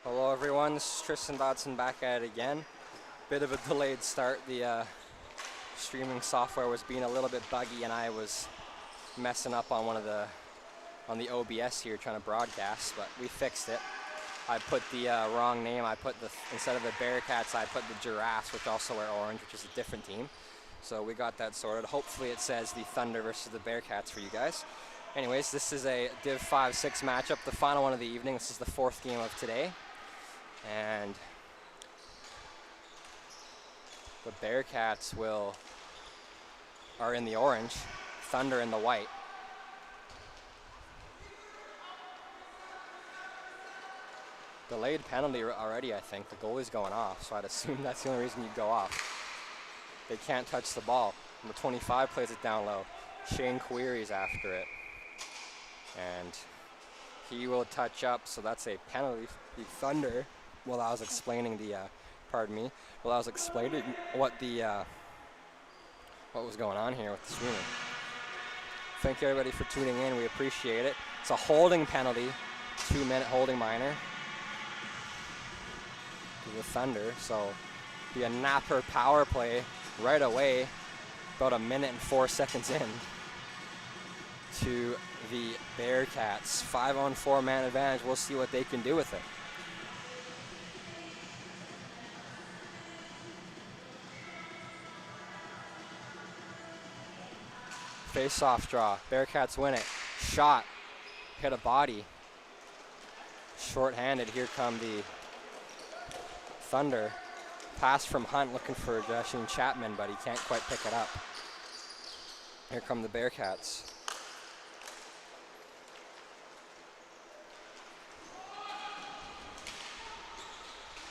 Hello everyone, this is Tristan Dodson back at it again. Bit of a delayed start. The streaming software was being a little bit buggy and I was messing up on on the OBS here trying to broadcast, but we fixed it. I put the wrong name. Instead of the Bearcats, I put the Giraffes, which also wear orange, which is a different team. So we got that sorted. Hopefully it says the Thunder versus the Bearcats for you guys. Anyways, this is a Div 5-6 matchup, the final one of the evening. This is the fourth game of today. And the Bearcats are in the orange, Thunder in the white. Delayed penalty already, I think. The goalie's going off, so I'd assume that's the only reason you'd go off. They can't touch the ball. Number 25 plays it down low. Shane Query's after it. And he will touch up, so that's a penalty for the Thunder. While I was explaining what was going on here with the streaming. Thank you everybody for tuning in. We appreciate it. It's a holding penalty, 2-minute holding minor to the Thunder. So be a napper power play right away, about 1 minute and 4 seconds in to the Bearcats. 5-on-4 man advantage. We'll see what they can do with it. Face-off draw. Bearcats win it. Shot. Hit a body. Short-handed. Here come the Thunder. Pass from Hunt looking for Joshing Chapman, but he can't quite pick it up. Here come the Bearcats.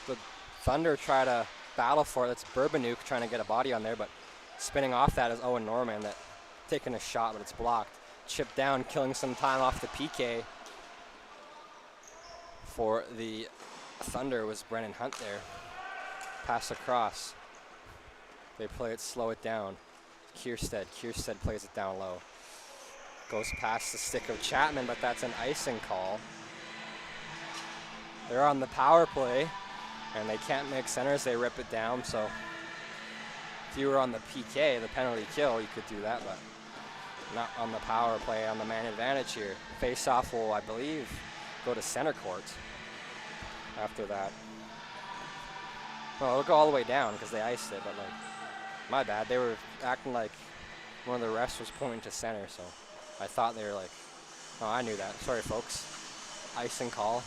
The Thunder try to battle for it. It's Burbanook trying to get a body on there, but spinning off that is Owen Norman that taking a shot, but it's blocked. Chipped down, killing some time off the PK for the Thunder was Brennan Hunt there. Pass across. They play it, slow it down. Kierstead plays it down low. Goes past the stick of Chapman, but that's an icing call. They're on the power play, and they can't make centers. They rip it down, so if you were on the PK, the penalty kill, you could do that, but not on the power play, on the man advantage here. Face-off will, I believe, go to center court after that. Well, it'll go all the way down because they iced it, but like, my bad. They were acting like one of the refs was pointing to center, so I thought they were like, oh, I knew that. Sorry, folks. Icing call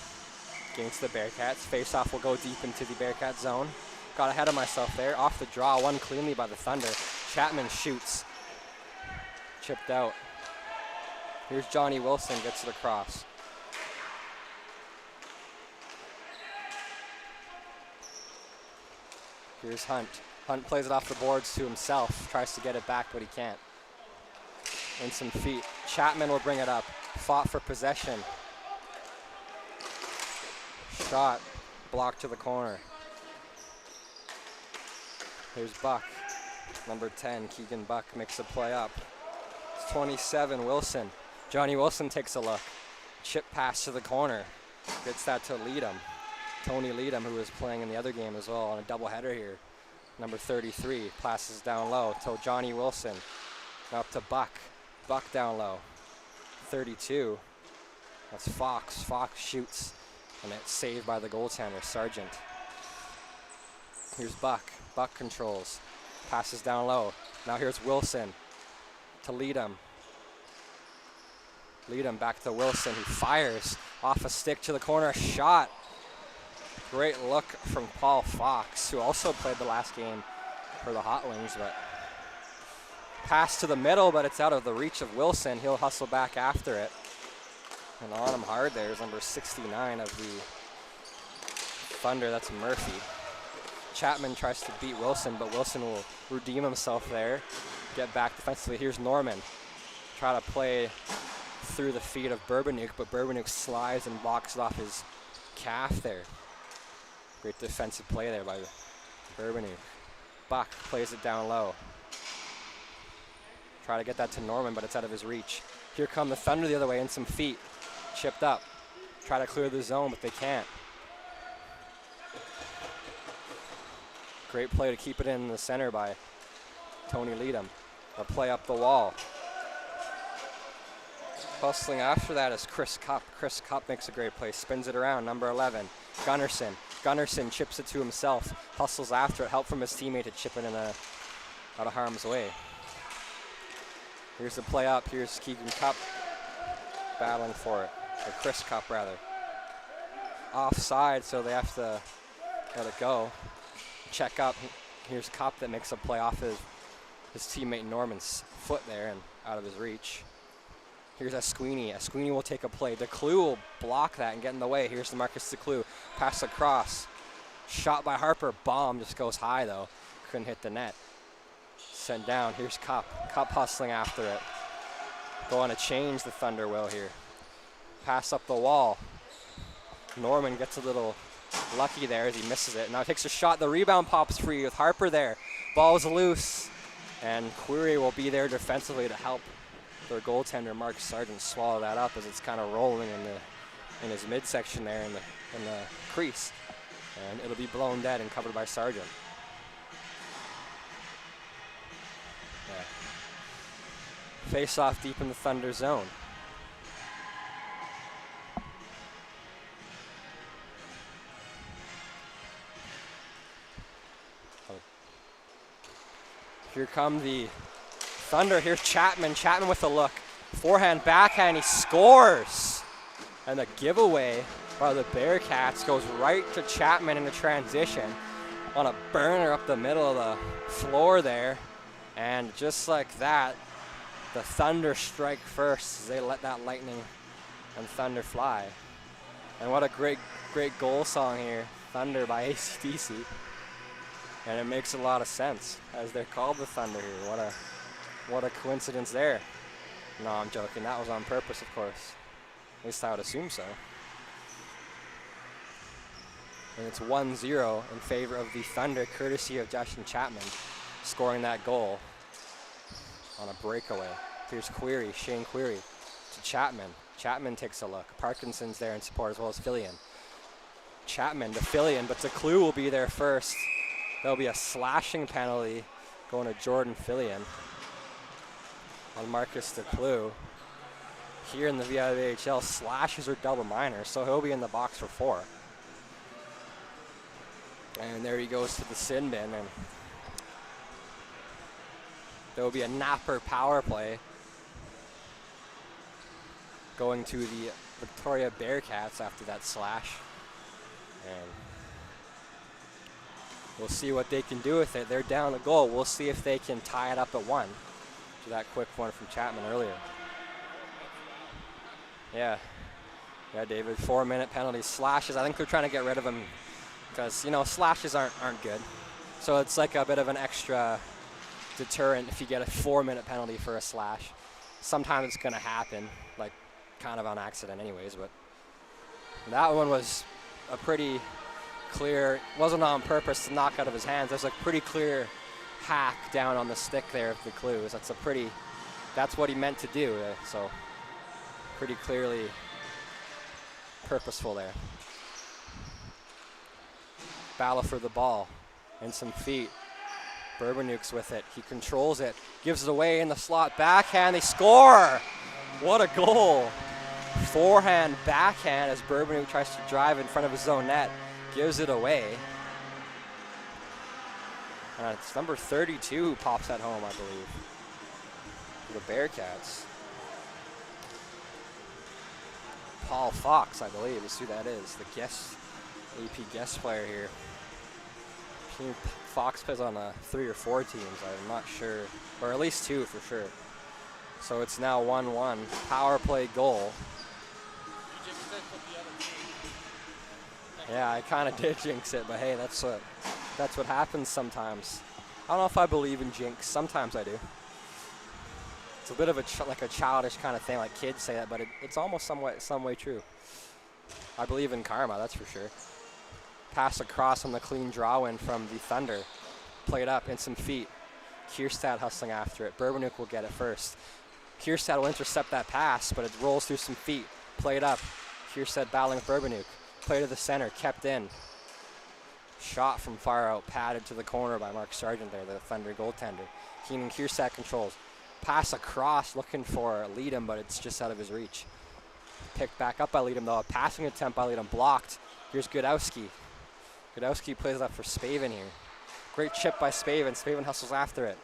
against the Bearcats. Face-off will go deep into the Bearcat zone. Got ahead of myself there. Off the draw, won cleanly by the Thunder. Chapman shoots. Chipped out. Here's Johnny Wilson, gets it across. Here's Hunt. Hunt plays it off the boards to himself. Tries to get it back, but he can't. In some feet. Chapman will bring it up. Fought for possession. Shot. Blocked to the corner. Here's Buck. Number 10, Keegan Buck makes a play up. It's 27, Wilson. Johnny Wilson takes a look. Chip pass to the corner. Gets that to Leadham. Tony Leadham, who was playing in the other game as well on a doubleheader here. Number 33, passes down low to Johnny Wilson. Up to Buck. Buck down low. 32. That's Fox. Fox shoots. And it's saved by the goaltender, Sargent. Here's Buck. Buck controls. Passes down low. Now here's Wilson to Leadham. Leadham back to Wilson. He fires off a stick to the corner. Shot. Great look from Paul Fox, who also played the last game for the Hot Wings. But pass to the middle, but it's out of the reach of Wilson. He'll hustle back after it. And on him hard there is number 69 of the Thunder. That's Murphy. Chapman tries to beat Wilson, but Wilson will redeem himself there. Get back defensively. Here's Norman. Try to play through the feet of Burbanook, but Burbanook slides and blocks it off his calf there. Great defensive play there by Burbanook. Buck plays it down low. Try to get that to Norman, but it's out of his reach. Here come the Thunder the other way in some feet. Chipped up. Try to clear the zone, but they can't. Great play to keep it in the center by Tony Leadham. A play up the wall. Hustling after that is Chris Cup. Chris Cup makes a great play, spins it around, number 11, Gunnarsson. Gunnarsson chips it to himself, hustles after it, help from his teammate to chip it in out of harm's way. Here's the play up, here's Keegan Cup battling for it, or Chris Cup rather. Offside, so they have to let it go. Check up, here's Cup that makes a play off his teammate Norman's foot there and out of his reach. Here's Esquini. Esquini will take a play. DeClue will block that and get in the way. Here's Marcus DeClue. Pass across. Shot by Harper. Bomb just goes high, though. Couldn't hit the net. Sent down. Here's Cup. Cup hustling after it. Going to change the Thunder will here. Pass up the wall. Norman gets a little lucky there as he misses it. Now takes a shot. The rebound pops free with Harper there. Ball's loose. And Query will be there defensively to help their goaltender Mark Sargent swallow that up as it's kind of rolling in his midsection there in the crease, and it'll be blown dead and covered by Sargent. Yeah. Face off deep in the Thunder zone. Here come the Thunder. Here's Chapman. Chapman with a look. Forehand, backhand, he scores. And the giveaway by the Bearcats goes right to Chapman in the transition on a burner up the middle of the floor there. And just like that, the Thunder strike first as they let that lightning and thunder fly. And what a great goal song here. Thunder by AC/DC. And it makes a lot of sense as they're called the Thunder here. What a coincidence there. No, I'm joking. That was on purpose, of course. At least I would assume so. And it's 1-0 in favor of the Thunder, courtesy of Justin Chapman scoring that goal on a breakaway. Here's Query, Shane Query to Chapman. Chapman takes a look. Parkinson's there in support as well as Fillion. Chapman to Fillion, but DeClue will be there first. There'll be a slashing penalty going to Jordan Fillion on Marcus DeClue. Here in the VIHL, slashes are double minors, so he'll be in the box for 4. And there he goes to the sin bin, and there will be a Napper power play going to the Victoria Bearcats after that slash. And we'll see what they can do with it. They're down a goal. We'll see if they can tie it up at 1. To that quick one from Chapman earlier. Yeah, David, 4-minute penalty. Slashes, I think they're trying to get rid of them because, you know, slashes aren't good. So it's like a bit of an extra deterrent if you get a 4-minute penalty for a slash. Sometimes it's going to happen, like kind of on accident anyways, but that one was a pretty clear, wasn't on purpose to knock out of his hands. There's a pretty clear hack down on the stick there of the clues. That's what he meant to do. So pretty clearly purposeful there. Battle for the ball and some feet. Burbanuk's with it. He controls it, gives it away in the slot. Backhand, they score! What a goal. Forehand, backhand as Burbanuk tries to drive in front of his own net. Gives it away. It's number 32 who pops that home, I believe, for the Bearcats. Paul Fox, I believe, is who that is, the AP guest player here. Team Fox plays on 3 or 4 teams, I'm not sure, or at least 2 for sure. So it's now 1-1, power play goal. Yeah, I kind of did jinx it, but hey, that's what happens sometimes. I don't know if I believe in jinx. Sometimes I do. It's a bit of like a childish kind of thing, like kids say that, but it's almost some way true. I believe in karma, that's for sure. Pass across on the clean draw in from the Thunder. Played up in some feet. Kierstad hustling after it. Burbanuk will get it first. Kierstad will intercept that pass, but it rolls through some feet. Played up. Kierstad battling with Burbanuk. Play to the center, kept in. Shot from far out, padded to the corner by Mark Sargent there, the Thunder goaltender. Keenan Kiersack controls. Pass across, looking for Leadham, but it's just out of his reach. Picked back up by Leadham, though. A passing attempt by Leadham blocked. Here's Gudowski. Gudowski plays it up for Spavin here. Great chip by Spavin. Spavin hustles after it.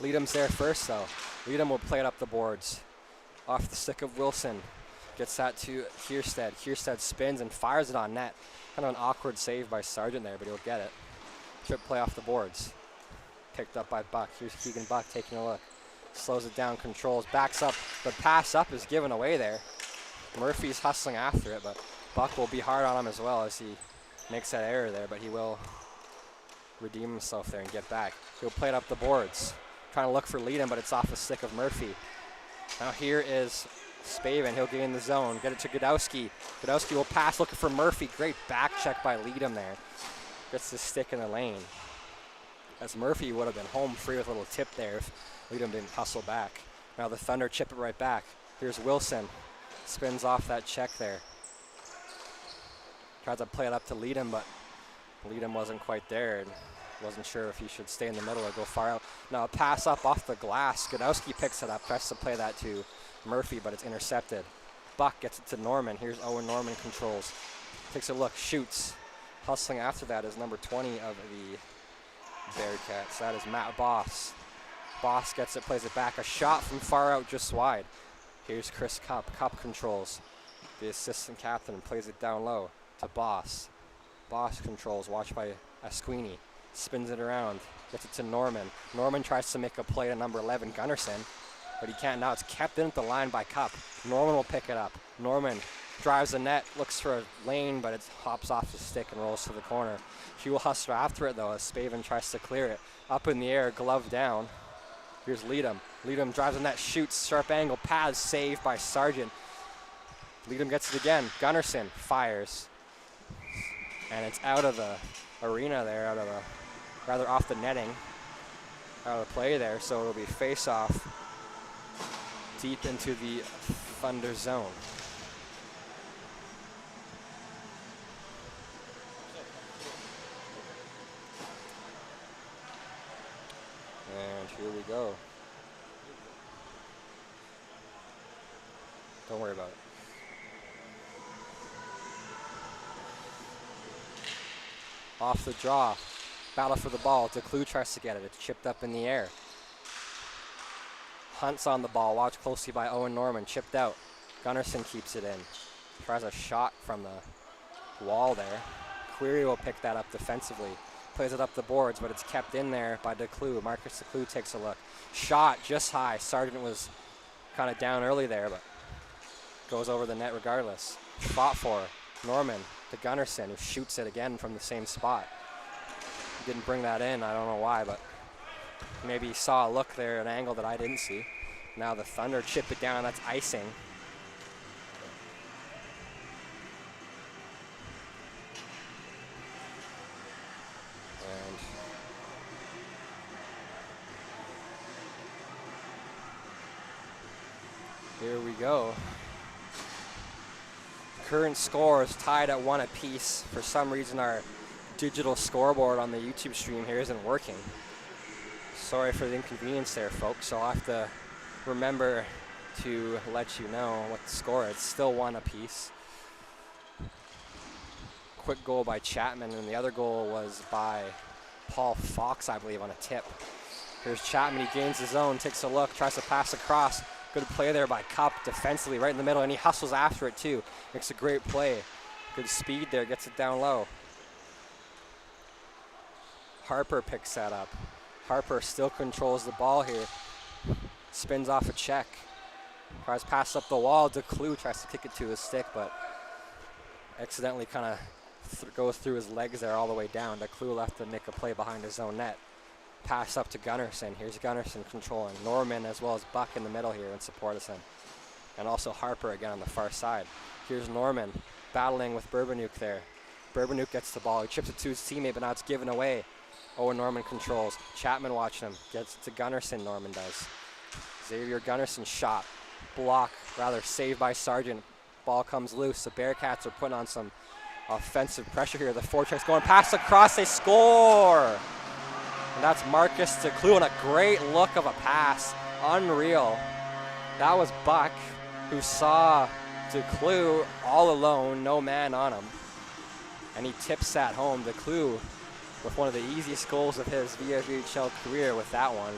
Leadham's there first, though. Leadham will play it up the boards. Off the stick of Wilson. Gets that to Kierstead. Kierstead spins and fires it on net. Kind of an awkward save by Sargent there, but he'll get it. Trip play off the boards. Picked up by Buck. Here's Keegan Buck taking a look. Slows it down, controls, backs up. The pass up is given away there. Murphy's hustling after it, but Buck will be hard on him as well as he makes that error there, but he will redeem himself there and get back. He'll play it up the boards. Trying to look for Leadham, but it's off the stick of Murphy. Now here is Spavin. He'll get in the zone. Get it to Gudowski. Gudowski will pass looking for Murphy. Great back check by Leadham there. Gets the stick in the lane. As Murphy would have been home free with a little tip there if Leadham didn't hustle back. Now the Thunder chip it right back. Here's Wilson. Spins off that check there. Tries to play it up to Leadham, but Leadham wasn't quite there and wasn't sure if he should stay in the middle or go far out. Now a pass up off the glass. Gudowski picks it up, tries to play that to Murphy, but it's intercepted. Buck gets it to Norman. Here's Owen Norman controls. Takes a look, shoots. Hustling after that is number 20 of the Bearcats. That is Matt Boss. Boss gets it, plays it back. A shot from far out, just wide. Here's Chris Cup. Cup controls. The assistant captain plays it down low to Boss. Boss controls, watched by Asquini. Spins it around, gets it to Norman. Norman tries to make a play to number 11, Gunnarsson, but he can't now. It's kept in at the line by Cup. Norman will pick it up. Norman drives the net, looks for a lane, but it hops off the stick and rolls to the corner. He will hustle after it, though, as Spavin tries to clear it. Up in the air, glove down. Here's Leadham. Leadham drives the net, shoots, sharp angle, pass, saved by Sargent. Leadham gets it again. Gunnarsson fires. And it's out of the arena there, out of the, rather off the netting, out of the play there, so it'll be face-off deep into the Thunder zone. And here we go. Don't worry about it. Off the draw. Battle for the ball. DeClue tries to get it. It's chipped up in the air. Hunt's on the ball. Watched closely by Owen Norman. Chipped out. Gunnarsson keeps it in. Tries a shot from the wall there. Query will pick that up defensively. Plays it up the boards, but it's kept in there by DeClue. Marcus DeClue takes a look. Shot just high. Sargent was kind of down early there, but goes over the net regardless. Fought for Norman to Gunnarsson, who shoots it again from the same spot. He didn't bring that in. I don't know why, but maybe he saw a look there, an angle that I didn't see. Now the Thunder chip it down. That's icing. Here we go. Current score is tied at 1 apiece. For some reason, our digital scoreboard on the YouTube stream here isn't working. Sorry for the inconvenience there, folks. So I'll have to remember to let you know what the score is. It's still 1 apiece. Quick goal by Chapman, and the other goal was by Paul Fox, I believe, on a tip. Here's Chapman. He gains his own, takes a look, tries to pass across. Good play there by Cup defensively right in the middle, and he hustles after it too. Makes a great play. Good speed there, gets it down low. Harper picks that up. Harper still controls the ball here. Spins off a check. Tries to pass up the wall. DeClue tries to kick it to his stick, but accidentally kind of goes through his legs there all the way down. DeClue left to make a play behind his own net. Pass up to Gunnarsson. Here's Gunnarsson controlling. Norman as well as Buck in the middle here in support of him. And also Harper again on the far side. Here's Norman battling with Burbanuk there. Burbanuk gets the ball. He chips it to his teammate, but now it's given away. Owen Norman controls. Chapman watching him. Gets it to Gunnarsson, Norman does. Xavier Gunnarsson shot. Block, rather saved by Sargent. Ball comes loose. The Bearcats are putting on some offensive pressure here. The forecheck's going past across, they score! And that's Marcus DeClue on a great look of a pass. Unreal. That was Buck, who saw DeClue all alone, no man on him. And he tips that home. DeClue with one of the easiest goals of his VFHL career with that one.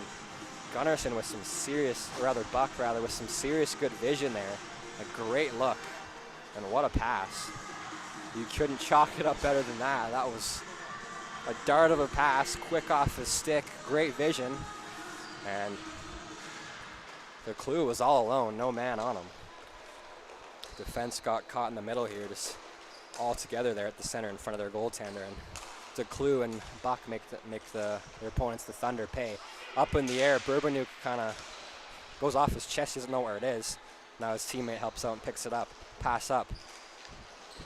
Gunnarsson with some serious, Buck with some serious good vision there. A great look. And what a pass. You couldn't chalk it up better than that. That was a dart of a pass, quick off his stick, great vision. And DeClue was all alone, no man on him. Defense got caught in the middle here, just all together there at the center in front of their goaltender. And DeClue and Buck make their opponents, the Thunder, pay. Up in the air, Bourbonuk kind of goes off his chest, he doesn't know where it is. Now his teammate helps out and picks it up. Pass up.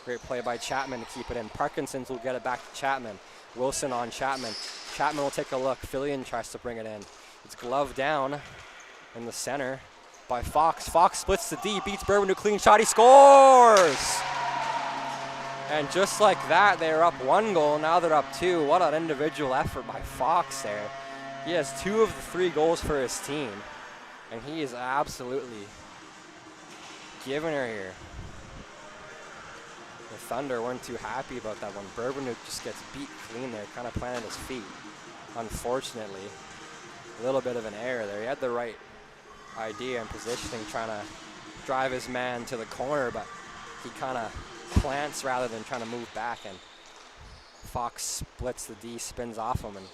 Great play by Chapman to keep it in. Parkinson's will get it back to Chapman. Wilson on Chapman. Chapman will take a look. Fillion tries to bring it in. It's gloved down in the center by Fox. Fox splits the D, beats Bourbonuk, clean shot, he scores! And just like that, they're up 1 goal, now they're up 2. What an individual effort by Fox there. He has 2 of the 3 goals for his team, and he is absolutely giving her here. The Thunder weren't too happy about that one. Bourbonuk just gets beat clean there, kind of planted his feet. Unfortunately, a little bit of an error there. He had the right idea and positioning, trying to drive his man to the corner, but he kind of plants rather than trying to move back, and Fox splits the D, spins off him, and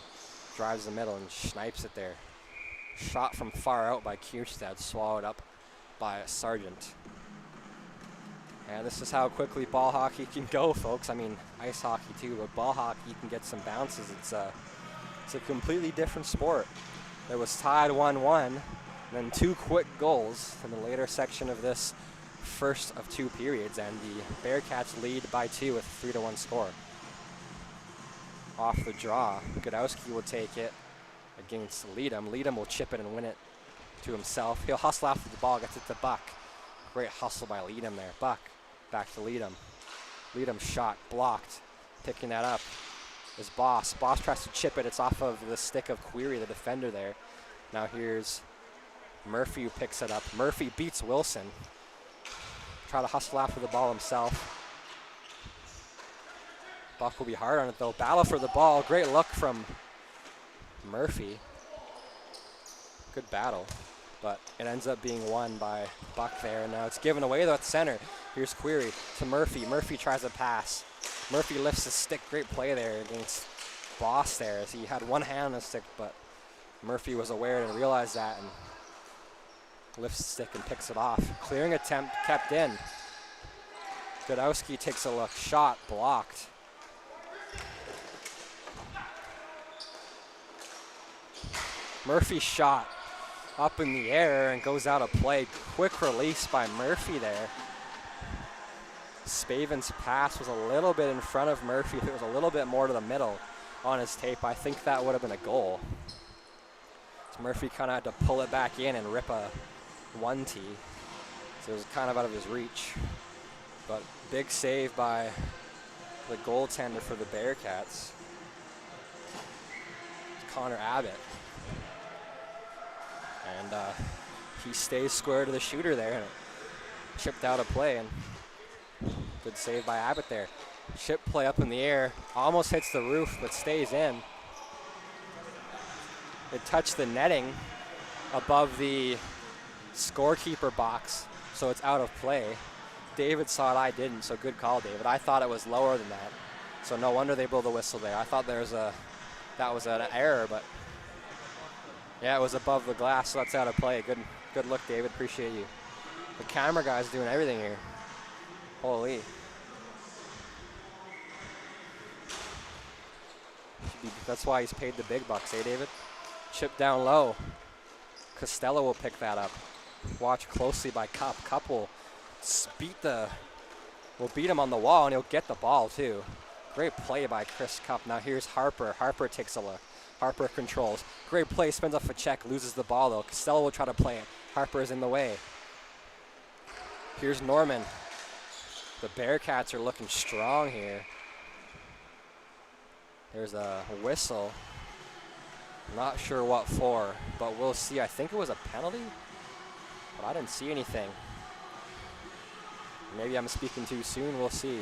drives the middle and snipes it there. Shot from far out by Kierstad, swallowed up by Sargent. And this is how quickly ball hockey can go, folks. I mean, ice hockey too, but ball hockey, you can get some bounces. It's a completely different sport. It was tied 1-1, and then 2 quick goals in the later section of this first of 2 periods, and the Bearcats lead by 2 with a 3-1 score. Off the draw, Godowski will take it against Leadham. Leadham will chip it and win it to himself. He'll hustle after the ball, gets it to Buck. Great hustle by Leadham there. Buck back to Leadham. Leadham shot, blocked. Picking that up is Boss. Boss tries to chip it. It's off of the stick of Query, the defender there. Now here's Murphy who picks it up. Murphy beats Wilson. Try to hustle after the ball himself. Buck will be hard on it though. Battle for the ball. Great look from Murphy. Good battle, but it ends up being won by Buck there. And now it's given away though at center. Here's Query to Murphy. Murphy tries a pass. Murphy lifts his stick. Great play there against Boss there, as he had one hand on the stick, but Murphy was aware and realized that and lifts the stick and picks it off. Clearing attempt kept in. Godowski takes a look. Shot blocked. Murphy shot up in the air and goes out of play. Quick release by Murphy there. Spaven's pass was a little bit in front of Murphy. If it was a little bit more to the middle on his tape, I think that would have been a goal. So Murphy kind of had to pull it back in and rip a 1T. So it was kind of out of his reach. But big save by the goaltender for the Bearcats. It's Connor Abbott. And he stays square to the shooter there, and it chipped out of play, and good save by Abbott there. Chip play up in the air, almost hits the roof, but stays in. It touched the netting above the scorekeeper box, so it's out of play. David saw it, I didn't, so good call, David. I thought it was lower than that, so no wonder they blew the whistle there. I thought that was an error, but yeah, it was above the glass, so that's out of play. Good look, David. Appreciate you. The camera guy's doing everything here. Holy. That's why he's paid the big bucks, eh, David? Chip down low. Costello will pick that up. Watch closely by Cup. Cup will beat him on the wall, and he'll get the ball, too. Great play by Chris Cup. Now here's Harper. Harper takes a look. Harper controls. Great play, spins off a check, loses the ball though. Costello will try to play it. Harper is in the way. Here's Norman. The Bearcats are looking strong here. There's a whistle. Not sure what for, but we'll see. I think it was a penalty, but I didn't see anything. Maybe I'm speaking too soon. We'll see.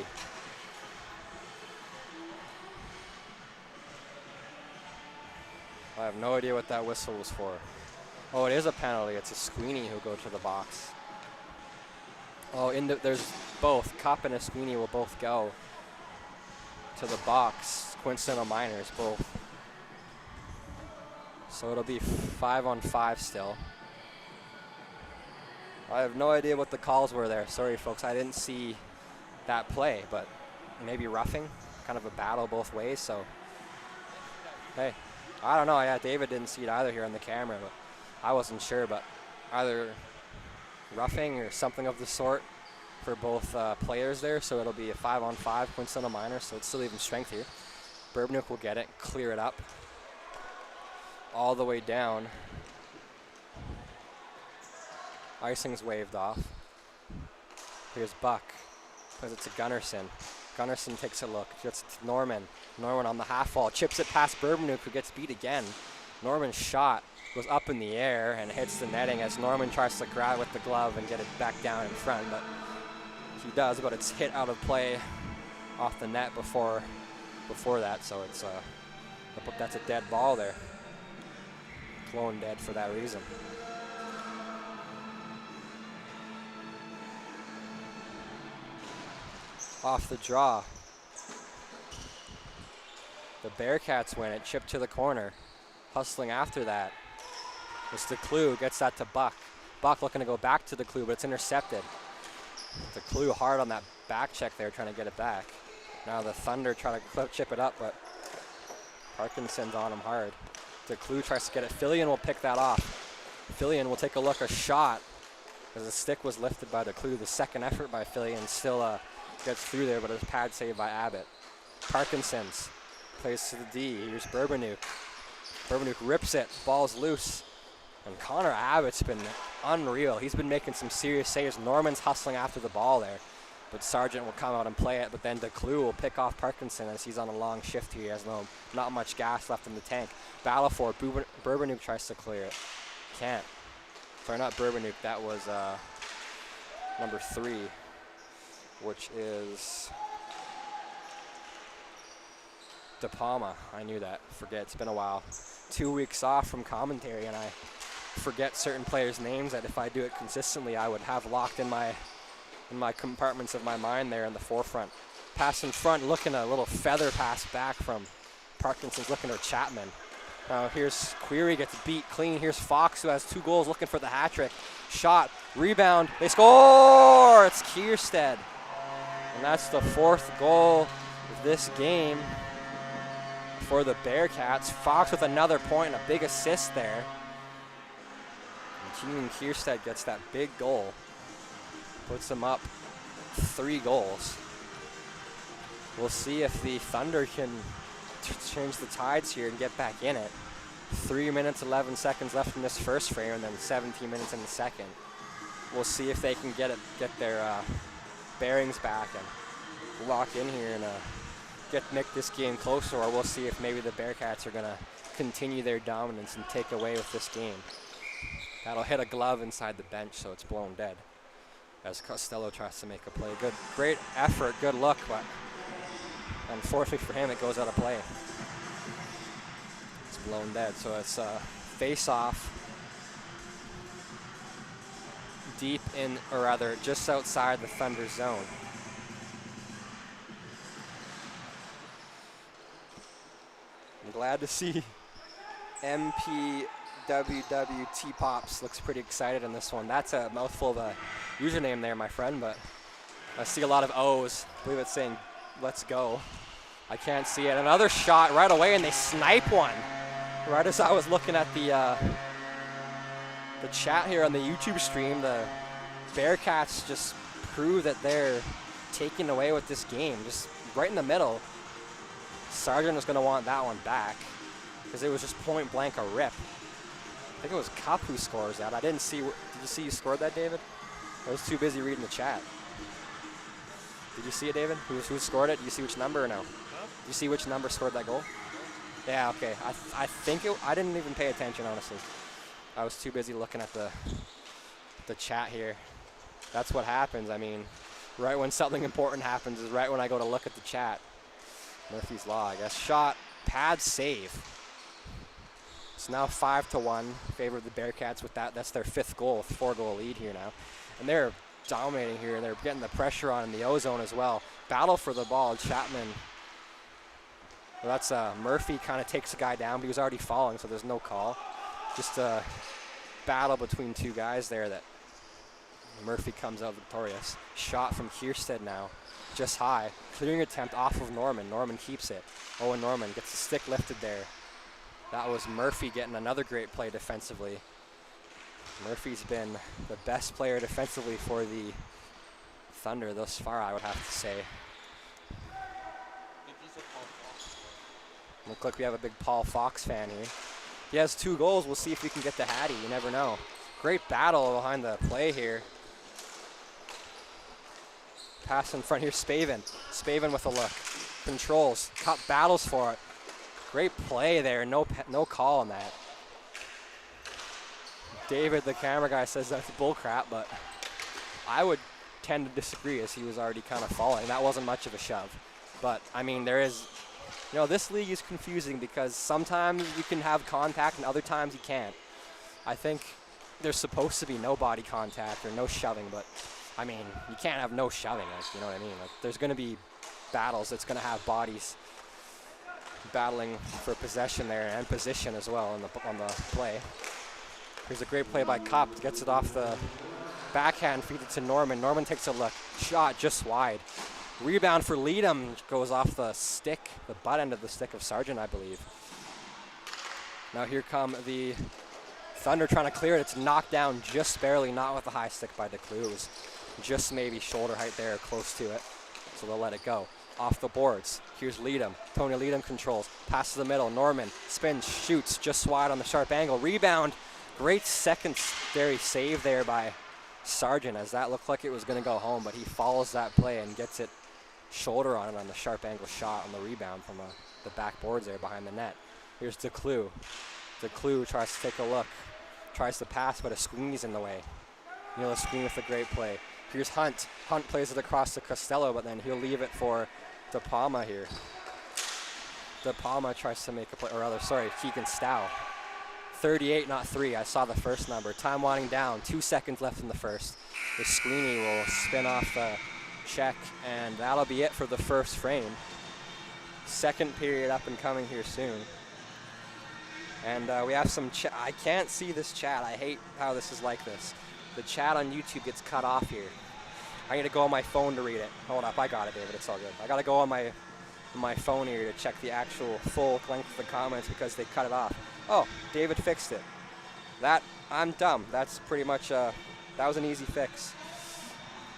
I have no idea what that whistle was for. Oh, it is a penalty. It's a Sweeney who'll go to the box. Oh, there's both. Cup and a Sweeney will both go to the box. Coincidental minors, both. So it'll be 5-on-5 still. I have no idea what the calls were there. Sorry, folks. I didn't see that play, but maybe roughing. Kind of a battle both ways, so. Hey, I don't know. Yeah, David didn't see it either here on the camera, but I wasn't sure. But either roughing or something of the sort for both players there, so it'll be a 5-on-5 coincidental minor, so it's still even strength here. Burbanook will get it, clear it up all the way down. Icing's waved off. Here's Buck, plays it to Gunnarsson. Gunnarsson takes a look, gets it to Norman. Norman on the half wall, chips it past Burbanook, who gets beat again. Norman's shot goes up in the air and hits the netting as Norman tries to grab with the glove and get it back down in front, but he does, but it's hit out of play off the net before that, so it's that's a dead ball there. Blown dead for that reason. Off the draw. The Bearcats win it, chip to the corner. Hustling after that. It's the Clue, gets that to Buck. Buck looking to go back to the Clue, but it's intercepted. The Clue hard on that back check there, trying to get it back. Now the Thunder try to chip it up, but Parkinson's on him hard. The Clue tries to get it. Fillion will pick that off. Fillion will take a look, a shot, as the stick was lifted by the Clue. The second effort by Fillion still gets through there, but it was pad saved by Abbott. Parkinson's plays to the D. Here's Burbanook. Burbanook rips it, ball's loose. And Connor Abbott's been unreal. He's been making some serious saves. Norman's hustling after the ball there, but Sargent will come out and play it, but then DeClue will pick off Parkinson as he's on a long shift here. He has not much gas left in the tank. Battle for it. Burbanook tries to clear it. Can't. Sorry, not Burbanook. That was number 3, which is De Palma. I knew that. Forget. It's been a while. 2 weeks off from commentary, and I forget certain players' names that if I do it consistently, I would have locked in my compartments of my mind there in the forefront. Pass in front, looking a little feather pass back from Parkinson's, looking at Chapman. Now here's Query, gets beat clean. Here's Fox, who has 2 goals, looking for the hat trick. Shot, rebound, they score! It's Kierstead. And that's the 4th goal of this game for the Bearcats. Fox with another point, a big assist there. And Keenan Kierstead gets that big goal. Puts them up 3 goals. We'll see if the Thunder can change the tides here and get back in it. 3 minutes, 11 seconds left in this first frame, and then 17 minutes in the second. We'll see if they can get their bearings back and lock in here and make this game closer, or we'll see if maybe the Bearcats are going to continue their dominance and take away with this game. That'll hit a glove inside the bench, so it's blown dead as Costello tries to make a play. Great effort, good look, but unfortunately for him, it goes out of play. It's blown dead, so it's face-off deep in, or rather, just outside the Thunder zone. I'm glad to see MPWWT Pops looks pretty excited in this one. That's a mouthful of a username there, my friend, but I see a lot of O's. I believe it's saying, let's go. I can't see it. Another shot right away, and they snipe one. Right as I was looking at the chat here on the YouTube stream, the Bearcats just prove that they're taking away with this game, just right in the middle. Sargent was going to want that one back because it was just point blank a rip. I think it was Cup who scores that. I didn't see. Did you see you scored that, David? I was too busy reading the chat. Did you see it, David? Who scored it? Did you see which number or no? Huh? Did you see which number scored that goal? Yeah, okay. I think I didn't even pay attention, honestly. I was too busy looking at the chat here. That's what happens. I mean, right when something important happens is right when I go to look at the chat. Murphy's Law, I guess. Shot, pad, save. It's now 5-1, favor of the Bearcats with that. That's their 5th goal, 4-goal lead here now. And they're dominating here, and they're getting the pressure on in the O-zone as well. Battle for the ball, Chapman. Well, that's Murphy kind of takes the guy down, but he was already falling, so there's no call. Just a battle between two guys there that Murphy comes out victorious. Shot from Kierstead now, just high. Clearing attempt off of Norman. Norman keeps it. Owen Norman gets the stick lifted there. That was Murphy getting another great play defensively. Murphy's been the best player defensively for the Thunder thus far, I would have to say. Look like we have a big Paul Fox fan here. He has 2 goals. We'll see if we can get the Hattie. You never know. Great battle behind the play here. Pass in front here, Spavin. Spavin with a look. Controls. Cup battles for it. Great play there. No call on that. David, the camera guy, says that's bullcrap, but I would tend to disagree as he was already kind of falling. That wasn't much of a shove. But, I mean, there is... You know, this league is confusing because sometimes you can have contact and other times you can't. I think there's supposed to be no body contact or no shoving, but I mean, you can't have no shoving, like, you know what I mean? Like, there's going to be battles that's going to have bodies battling for possession there and position as well on the play. Here's a great play by Kopp, gets it off the backhand, feeds it to Norman. Norman takes a look, shot just wide. Rebound for Leadham goes off the stick, the butt end of the stick of Sargent, I believe. Now here come the Thunder trying to clear it. It's knocked down just barely, not with the high stick by DeClue. It was just maybe shoulder height there, close to it. So they'll let it go. Off the boards, here's Leadham. Tony Leadham controls, pass to the middle. Norman spins, shoots just wide on the sharp angle. Rebound, great secondary save there by Sargent, as that looked like it was going to go home, but he follows that play and gets it shoulder on it on the sharp angle shot on the rebound from the back boards there behind the net. Here's DeClue. DeClue tries to take a look, tries to pass, but a screen's in the way. Neil Screen with a great play. Here's Hunt. Hunt plays it across to Costello, but then he'll leave it for De Palma here. De Palma tries to make a play, or rather, sorry, Keegan Stow. 38, not 3. I saw the first number. Time winding down. 2 seconds left in the first. The Screeny will spin off the check, and that'll be it for the first frame. Second period up and coming here soon. And we have some chat. I can't see this chat. I hate how this is like this. The chat on YouTube gets cut off here. I need to go on my phone to read it. Hold up, I got it, David. It's all good. I got to go on my phone here to check the actual full length of the comments because they cut it off. Oh, David fixed it. I'm dumb. That's pretty much, that was an easy fix.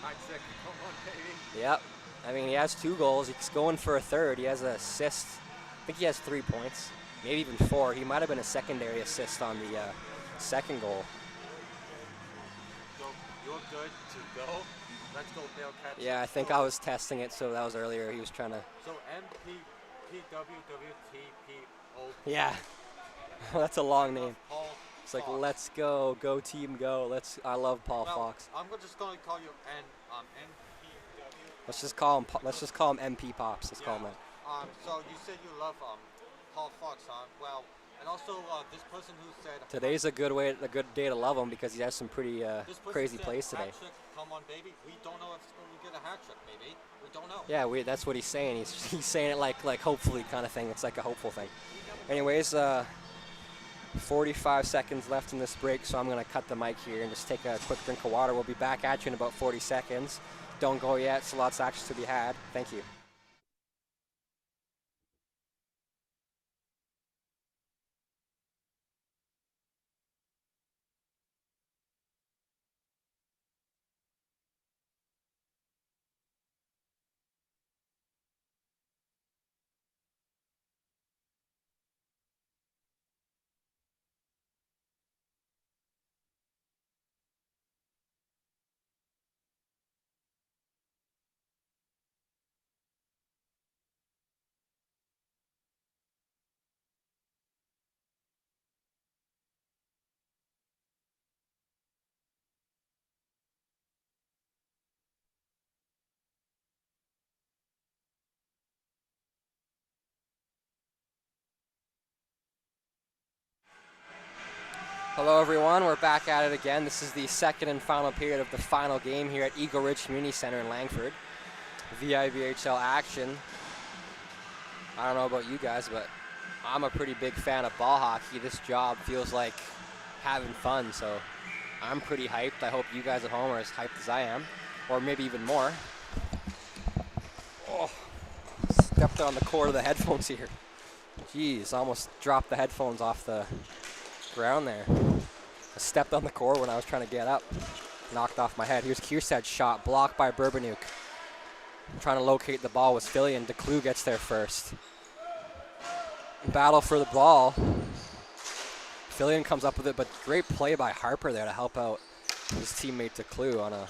Come on, baby. Yep. I mean, he has 2 goals. He's going for a third. He has an assist. I think he has 3 points, maybe even 4. He might have been a secondary assist on the second goal. So you're good to go. Let's go, Bearcats. Yeah, I think I was testing it, so that was earlier. He was trying to... So MPPWWTPO. Yeah. That's a long name. Paul It's like, Fox. let's go team, go. I love Paul Fox. I'm just going to call you NPW. Let's just call him MP Pops. Let's call him that. So you said you love Paul Fox, huh? Well, and also this person who said Today's a good day to love him because he has some pretty this person crazy said, plays today. "Hat trick, come on, baby. We don't know if it's going to get a hat trick, baby. We don't know." Yeah, that's what he's saying. He's saying it like hopefully kind of thing. It's like a hopeful thing. Anyways, 45 seconds left in this break, so I'm going to cut the mic here and just take a quick drink of water. We'll be back at you in about 40 seconds. Don't go yet. So lots of action to be had. Thank you. Hello everyone, we're back at it again. This is the second and final period of the final game here at Eagle Ridge Community Center in Langford. VIVHL action. I don't know about you guys, but I'm a pretty big fan of ball hockey. This job feels like having fun, so I'm pretty hyped. I hope you guys at home are as hyped as I am, or maybe even more. Oh, stepped on the cord of the headphones here. Jeez, almost dropped the headphones off the ground there. I stepped on the cord when I was trying to get up. Knocked off my head. Here's Kierstad's shot, blocked by Burbanuk. Trying to locate the ball was Philly, and DeClue gets there first. Battle for the ball. Fillion comes up with it, but great play by Harper there to help out his teammate DeClue on a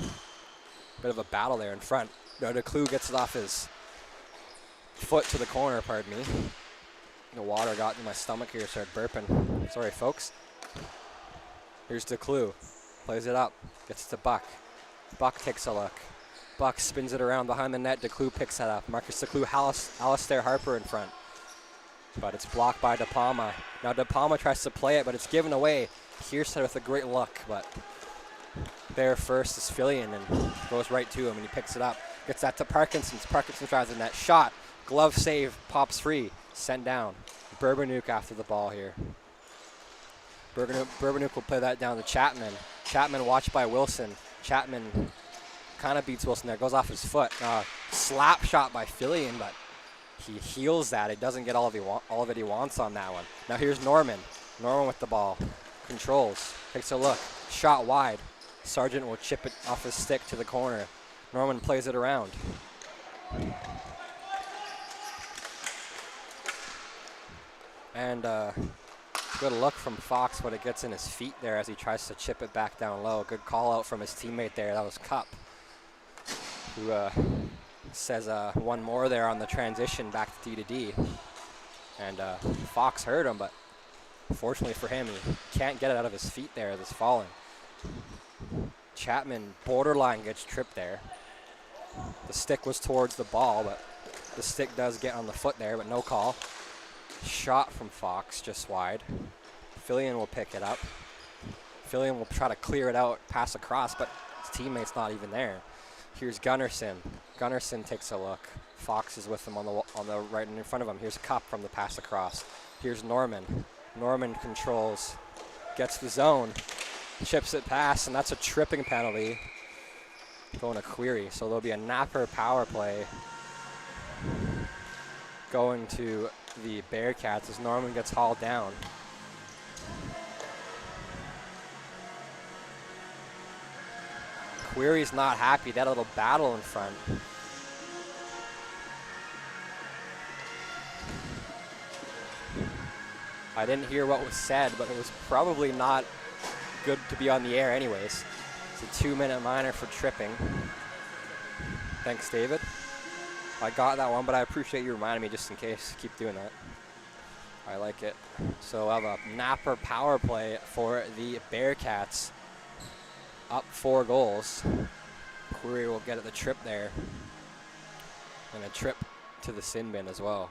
bit of a battle there in front. No, DeClue gets it off his foot to the corner, pardon me. The water got in my stomach here, started burping. Sorry, folks. Here's DeClue. Plays it up. Gets it to Buck. Buck takes a look. Buck spins it around behind the net. DeClue picks that up. Marcus DeClue, Alistair Harper in front. But it's blocked by De Palma. Now De Palma tries to play it, but it's given away. Kierstead with a great look, but there first is Fillion and goes right to him, and he picks it up. Gets that to Parkinson. Parkinson drives the net. Shot. Glove save. Pops free. Sent down. Burbanuk after the ball here. Burbanuk will play that down to Chapman. Chapman watched by Wilson. Chapman kind of beats Wilson there. Goes off his foot. Slap shot by Fillion, but he heals that. He doesn't get all of it he wants on that one. Now here's Norman. Norman with the ball. Controls. Takes a look. Shot wide. Sargent will chip it off his stick to the corner. Norman plays it around. And good look from Fox, but it gets in his feet there as he tries to chip it back down low. Good call out from his teammate there. That was Cup, who says one more there on the transition back to D. And Fox heard him, but fortunately for him, he can't get it out of his feet there as it's falling. Chapman borderline gets tripped there. The stick was towards the ball, but the stick does get on the foot there, but no call. Shot from Fox, just wide. Fillion will pick it up. Fillion will try to clear it out, pass across, but his teammate's not even there. Here's Gunnarsson. Gunnarsson takes a look. Fox is with him on the right in front of him. Here's Cup from the pass across. Here's Norman. Norman controls, gets the zone, chips it past, and that's a tripping penalty going to Query. So there'll be a napper power play going to the Bearcats as Norman gets hauled down. Query's not happy. That little battle in front. I didn't hear what was said, but it was probably not good to be on the air anyways. It's a 2-minute minor for tripping. Thanks, David. I got that one, but I appreciate you reminding me just in case. Keep doing that. I like it. So we'll have a napper power play for the Bearcats. Up 4 goals. Query will get at the trip there. And a trip to the sin bin as well.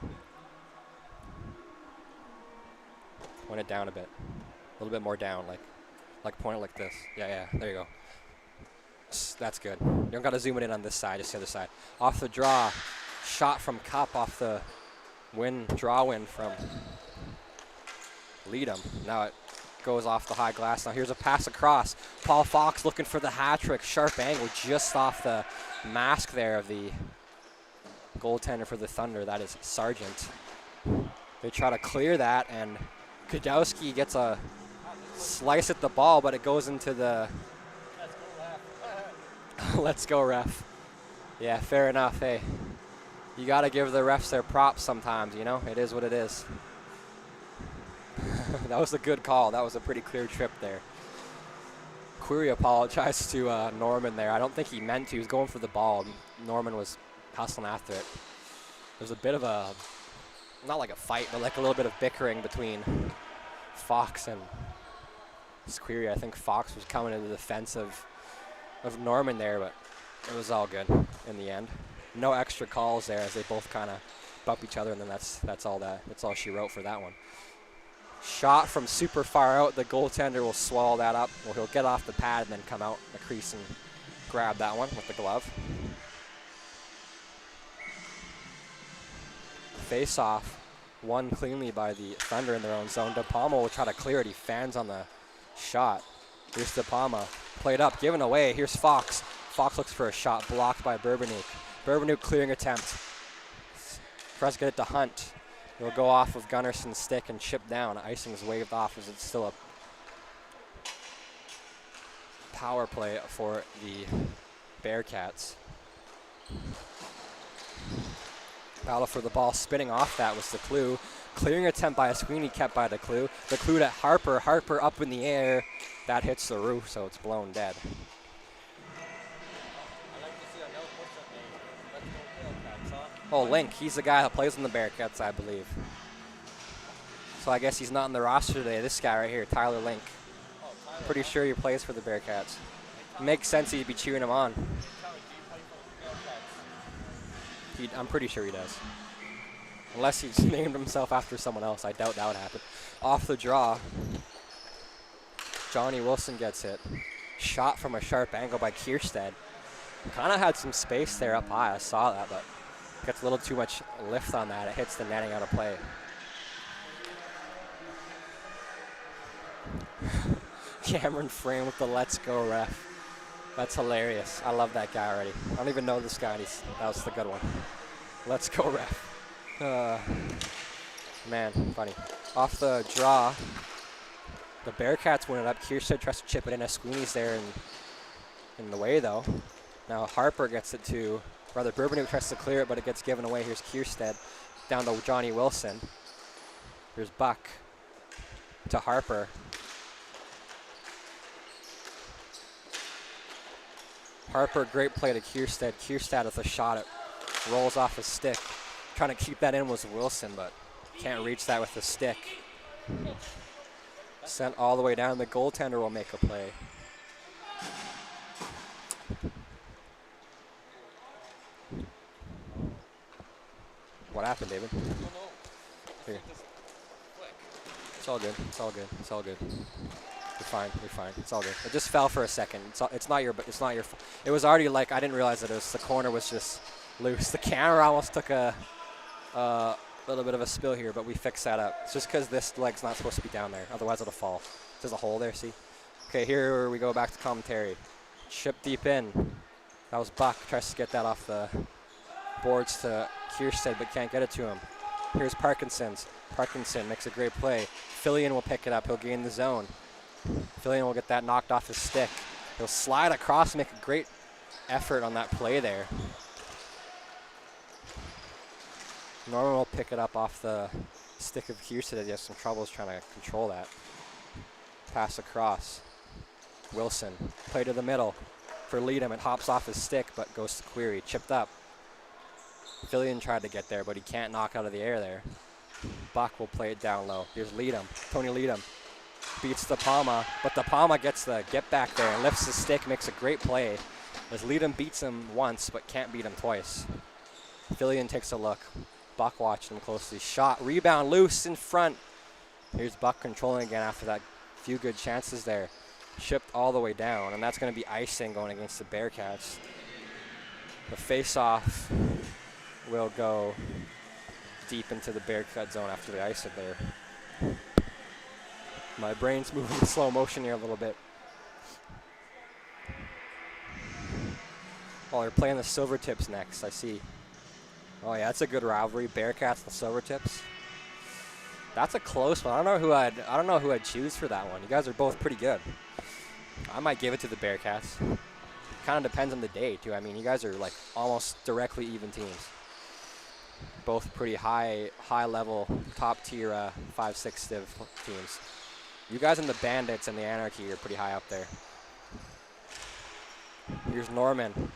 Point it down a bit. A little bit more down, like point it like this. Yeah, there you go. That's good. You don't got to zoom it in on this side, just the other side. Off the draw. Shot from Cup off the draw win from Leadham. Now it goes off the high glass. Now here's a pass across. Paul Fox looking for the hat trick. Sharp angle just off the mask there of the goaltender for the Thunder. That is Sargent. They try to clear that, and Kudowski gets a slice at the ball, but it goes into the let's go ref. Yeah, fair enough. Hey, you got to give the refs their props sometimes, you know? It is what it is. That was a good call. That was a pretty clear trip there. Query apologized to Norman there. I don't think he meant to. He was going for the ball. Norman was hustling after it. There was a bit of a, not like a fight, but like a little bit of bickering between Fox and Query. I think Fox was coming to the defense of Norman there, but it was all good in the end. No extra calls there as they both kind of bump each other, and then that's all she wrote for that one. Shot from super far out. The goaltender will swallow that up. Well, he'll get off the pad and then come out the crease and grab that one with the glove. Face off. Won cleanly by the Thunder in their own zone. De Palma will try to clear it. He fans on the shot. Here's De Palma. Played up, given away. Here's Fox. Fox looks for a shot, blocked by Burbanuk. Burbanuk clearing attempt. Tries to get it to Hunt. He'll go off with Gunnarson's stick and chip down. Icing's waved off as it's still a power play for the Bearcats. Battle for the ball, spinning off that was the Clue. Clearing attempt by a Sweeney kept by the Clue. The Clue to Harper. Harper up in the air. That hits the roof, so it's blown dead. Oh, Link, he's the guy that plays in the Bearcats, I believe. So I guess he's not on the roster today. This guy right here, Tyler Link. Pretty sure he plays for the Bearcats. Makes sense he'd be cheering him on. I'm pretty sure he does. Unless he's named himself after someone else. I doubt that would happen. Off the draw, Johnny Wilson gets it. Shot from a sharp angle by Kierstead. Kind of had some space there up high. I saw that, but gets a little too much lift on that. It hits the netting out of play. Cameron Frame with the let's go ref. That's hilarious. I love that guy already. I don't even know this guy. That was the good one. Let's go ref. Man, funny. Off the draw, the Bearcats win it up. Kierstead tries to chip it in. Sweeney's there in the way, though. Now Harper gets it to, rather Burbanuk tries to clear it, but it gets given away. Here's Kierstead down to Johnny Wilson. Here's Buck to Harper. Harper, great play to Kierstead. Kierstead with a shot. It rolls off his stick. Trying to keep that in was Wilson, but can't reach that with the stick. Sent all the way down. The goaltender will make a play. What happened, David? Here. It's all good. It's all good. It's all good. You're fine. You're fine. It's all good. It just fell for a second. It's not your. It's not your. It was already like I didn't realize that it was the corner was just loose. The camera almost took a little bit of a spill here, but we fixed that up. It's just because this leg's not supposed to be down there. Otherwise, it'll fall. There's a hole there. See? Okay, here we go back to commentary. Chip deep in. That was Buck. Tries to get that off the boards to Kierstead, but can't get it to him. Here's Parkinson's. Parkinson makes a great play. Fillion will pick it up. He'll gain the zone. Fillion will get that knocked off his stick. He'll slide across, make a great effort on that play there. Norman will pick it up off the stick of Kierstead. He has some troubles trying to control that. Pass across. Wilson. Play to the middle for Leadham. It hops off his stick, but goes to Query. Chipped up. Fillion tried to get there, but he can't knock out of the air there. Buck will play it down low. Here's Leadham. Tony Leadham beats De Palma, but De Palma gets the get back there and lifts his stick, makes a great play. As Leadham beats him once, but can't beat him twice. Fillion takes a look. Buck watched him closely. Shot, rebound, loose in front. Here's Buck controlling again after that few good chances there. Chipped all the way down, and that's going to be icing going against the Bearcats. The face-off will go deep into the Bearcat zone after the ice there. My brain's moving in slow motion here a little bit. Oh, they're playing the Silvertips next, I see. Oh yeah, that's a good rivalry. Bearcats and Silvertips. That's a close one. I don't know who I'd choose for that one. You guys are both pretty good. I might give it to the Bearcats. Kind of depends on the day too. I mean, you guys are like almost directly even teams. Both pretty high level, top tier 5-6 div teams. You guys in the Bandits and the Anarchy are pretty high up there. Here's Norman.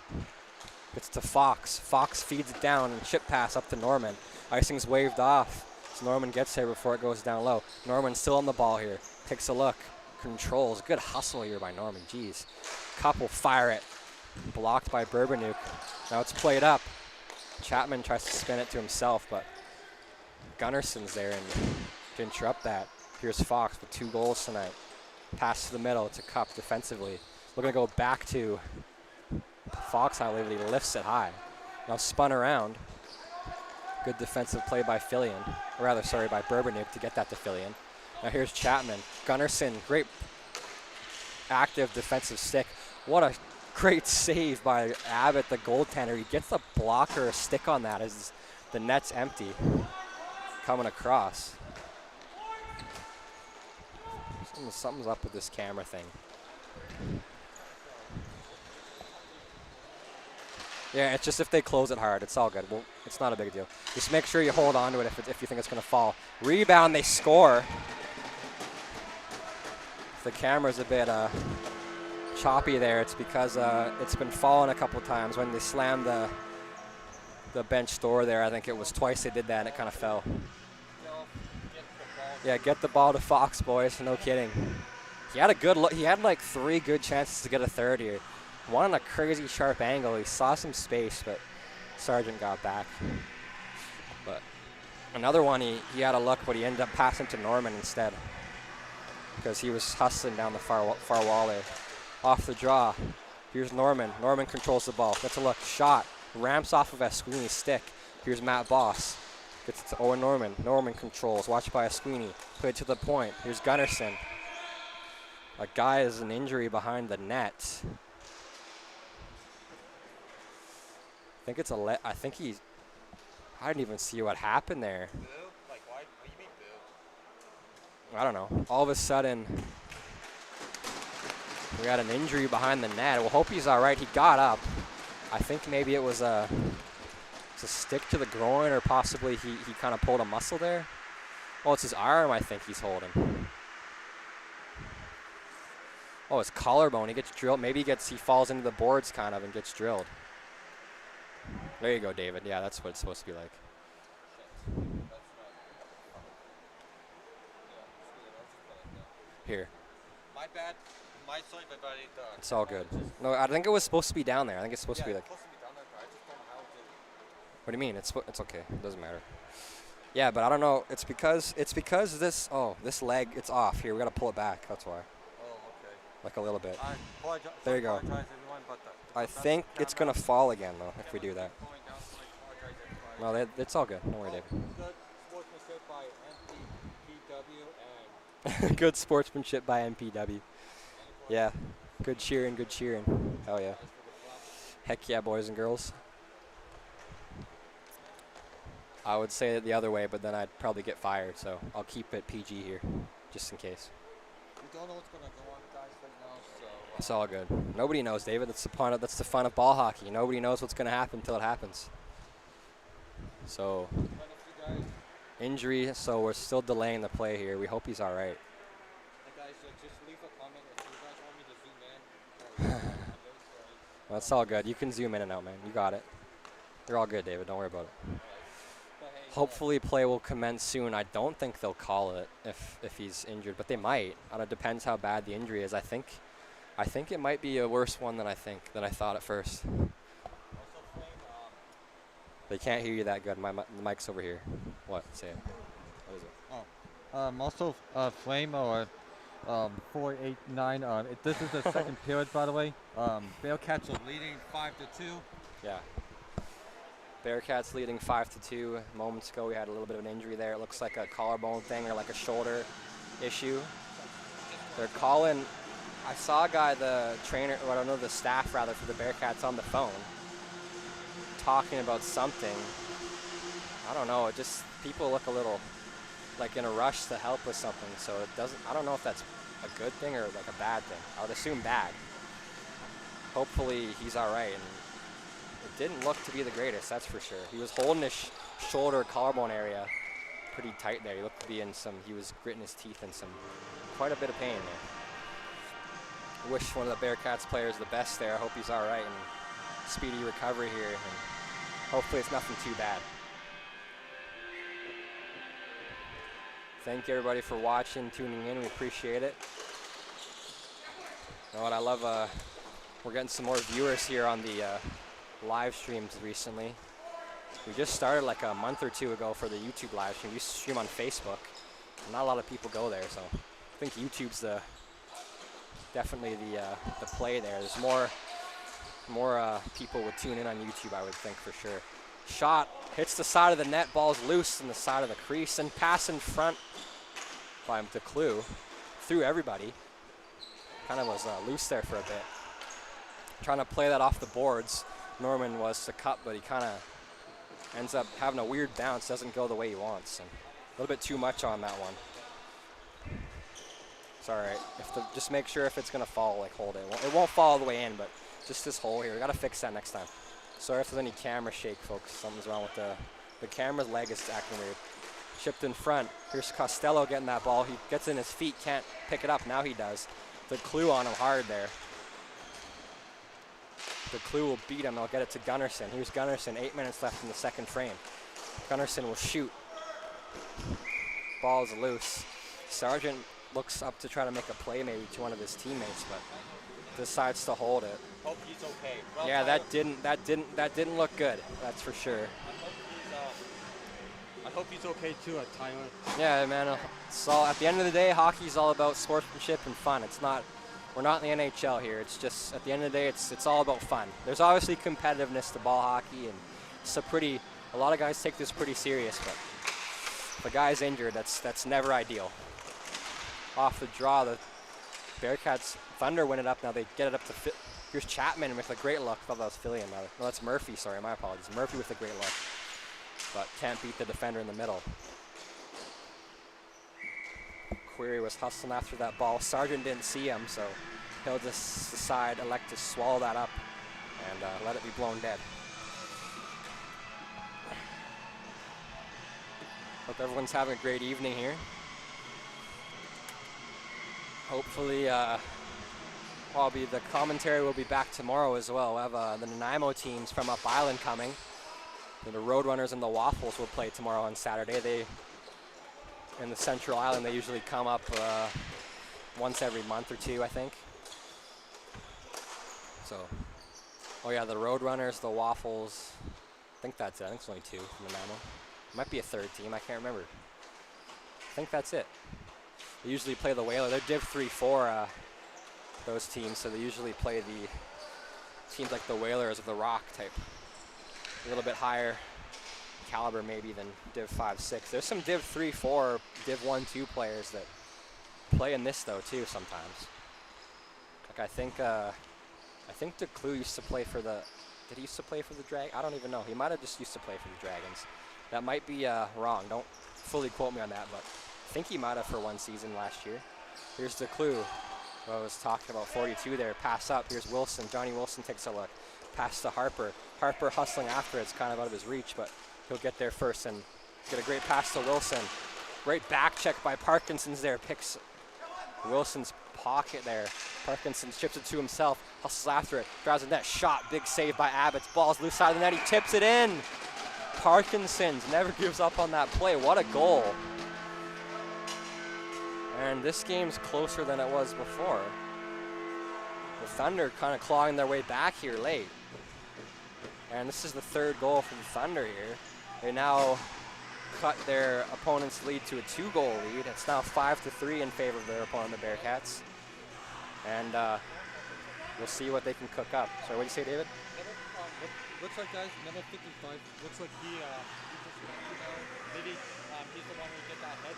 It's to Fox. Fox feeds it down and chip pass up to Norman. Icing's waved off. So Norman gets there before it goes down low. Norman's still on the ball here. Takes a look. Controls. Good hustle here by Norman. Jeez. Cup will fire it. Blocked by Burbanuk. Now it's played up. Chapman tries to spin it to himself, but Gunnarson's there and to interrupt that. Here's Fox with 2 goals tonight. Pass to the middle to Cup defensively. Looking to go back to Fox, I believe he lifts it high. Now spun around. Good defensive play by Fillion. Or rather, sorry, by Berbernick to get that to Fillion. Now here's Chapman. Gunnarsson, great active defensive stick. What a great save by Abbott, the goaltender. He gets the blocker stick on that as the net's empty. Coming across. Something's up with this camera thing. Yeah, it's just if they close it hard, it's all good. Well, it's not a big deal. Just make sure you hold on to it if you think it's going to fall. Rebound, they score. If the camera's a bit choppy there, it's because it's been falling a couple times. When they slammed the bench door there, I think it was twice they did that and it kind of fell. Yeah, get the ball to Fox, boys. No kidding. He had a good look. He had like 3 good chances to get a third here. One on a crazy sharp angle. He saw some space, but Sargent got back. But another one, he had a look, but he ended up passing to Norman instead because he was hustling down the far wall there. Off the draw. Here's Norman. Norman controls the ball. Gets a look. Shot. Ramps off of Esquini's stick. Here's Matt Boss. Gets it to Owen Norman. Norman controls. Watched by Esquini. Put it to the point. Here's Gunnarsson. A guy has an injury behind the net. I think it's I think he's. I didn't even see what happened there. Boo? Like, why? What do you mean, boo? I don't know. All of a sudden, we got an injury behind the net. We'll hope he's all right. He got up. I think maybe it was a stick to the groin, or possibly he kind of pulled a muscle there. Oh, it's his arm, I think he's holding. Oh, his collarbone. He gets drilled. Maybe he falls into the boards kind of and gets drilled. There you go, David. Yeah, that's what it's supposed to be like. Here. My bad. My sorry, but It's all good. No, I think it was supposed to be down there. I think it's supposed to be like. Supposed to be down there, but I just don't know how to. What do you mean? It's okay. It doesn't matter. Yeah, but I don't know. It's because this leg, it's off. Here, we gotta pull it back. That's why. Oh, okay. Like a little bit. I apologize. There you go. Apologize, everyone, but I think it's gonna fall again though if we do that. No, it's all good. Don't worry, David. Good sportsmanship by MPW and Good sportsmanship by MPW. Yeah. Good cheering. Hell yeah. Heck yeah, boys and girls. I would say it the other way, but then I'd probably get fired, so I'll keep it PG here, just in case. we don't know what's going to go on, guys, right now, so. It's all good. Nobody knows, David. That's the fun of ball hockey. Nobody knows what's going to happen until it happens. So, injury, so we're still delaying the play here. We hope he's all right. Hey guys, just leave a comment if you guys want me to zoom in. Well, it's all good. You can zoom in and out, man. You got it. You're all good, David. Don't worry about it. Hopefully play will commence soon. I don't think they'll call it if he's injured, but they might. It depends how bad the injury is. I think it might be a worse one than I thought at first. They can't hear you that good. The mic's over here. What? Say it. What is it? Oh. Also, Flame or 489. This is the second period, by the way. Bearcats are leading 5-2. Yeah. Bearcats leading 5-2. Moments ago, we had a little bit of an injury there. It looks like a collarbone thing or like a shoulder issue. They're calling. I saw a guy, the trainer, or I don't know, the staff rather, for the Bearcats on the phone, talking about something. I don't know. It just, people look a little like in a rush to help with something. So it doesn't. I don't know if that's a good thing or like a bad thing. I would assume bad. Hopefully he's all right. And it didn't look to be the greatest, that's for sure. He was holding his shoulder collarbone area pretty tight there. He looked to be in he was gritting his teeth in quite a bit of pain there. Wish one of the Bearcats players the best there. I hope he's all right and speedy recovery here. And hopefully it's nothing too bad. Thank you everybody for watching, tuning in. We appreciate it. You know what, I love, we're getting some more viewers here on the live streams recently. We just started like a month or two ago for the YouTube live stream. We used to stream on Facebook. Not a lot of people go there, so I think YouTube's definitely the play there. There's more people would tune in on YouTube, I would think, for sure. Shot hits the side of the net, ball's loose in the side of the crease, and pass in front by DeClue through everybody. Kind of was loose there for a bit. Trying to play that off the boards. Norman was to cut, but he kind of ends up having a weird bounce, doesn't go the way he wants. And a little bit too much on that one. It's all right. Just make sure if it's going to fall, like hold it. It won't fall all the way in, but just this hole here. We got to fix that next time. Sorry if there's any camera shake, folks. Something's wrong with the camera's leg is acting weird. Chipped in front. Here's Costello getting that ball. He gets in his feet, can't pick it up. Now he does. The clue on him hard there. The clue will beat him. They'll get it to Gunnarsson. Here's Gunnarsson. 8 minutes left in the second frame. Gunnarsson will shoot. Ball is loose. Sargent looks up to try to make a play maybe to one of his teammates, but decides to hold it. Hope he's okay. Well, yeah, that didn't look good. That's for sure. I hope he's okay too, Tyler. Yeah, man. It's all, at the end of the day, hockey's all about sportsmanship and fun. It's not. We're not in the NHL here. It's just at the end of the day, it's all about fun. There's obviously competitiveness to ball hockey, and it's a lot of guys take this pretty serious. But if a guy's injured, that's never ideal. Off the draw, the Bearcats Thunder win it up. Now they get it up to. Here's Chapman with a great look. I thought that was Fillion. No, that's Murphy. Sorry, my apologies. Murphy with a great look, but can't beat the defender in the middle. Query was hustling after that ball. Sargent didn't see him, so he'll just elect to swallow that up and let it be blown dead. Hope everyone's having a great evening here. Hopefully, the commentary will be back tomorrow as well. We'll have the Nanaimo teams from Up Island coming. The Roadrunners and the Waffles will play tomorrow on Saturday. In the Central Island, they usually come up once every month or two, I think. So, oh yeah, the Roadrunners, the Waffles. I think that's it. I think it's only two from Nanaimo. Might be a third team. I can't remember. I think that's it. They usually play the Whaler. They're Div 3-4, those teams, so they usually play the teams like the Whalers of the Rock type. A little bit higher caliber maybe than Div 5-6. There's some Div 3-4, Div 1-2 players that play in this though too sometimes. Like I think DeClue used to play for the. Did he used to play for the Drag? I don't even know. He might have just used to play for the Dragons. That might be wrong. Don't fully quote me on that, but I think he might have for one season last year. Here's DeClue. I was talking about 42 there. Pass up. Here's Wilson. Johnny Wilson takes a look. Pass to Harper. Harper hustling after. It's kind of out of his reach, but he'll get there first and get a great pass to Wilson. Great back check by Parkinson's there. Picks Wilson's pocket there. Parkinson chips it to himself. Hustles after it. Drives the net. Shot. Big save by Abbott's. Ball's loose side of the net. He tips it in. Parkinson's never gives up on that play. What a goal. And this game's closer than it was before. The Thunder kind of clawing their way back here late. And this is the third goal for the Thunder here. They now cut their opponent's lead to a 2-goal lead. It's now 5-3 in favor of their opponent, the Bearcats. And we'll see what they can cook up. Sorry, what did you say, David? Looks like, guys, number 55, looks like he just, maybe he's the one who did that head,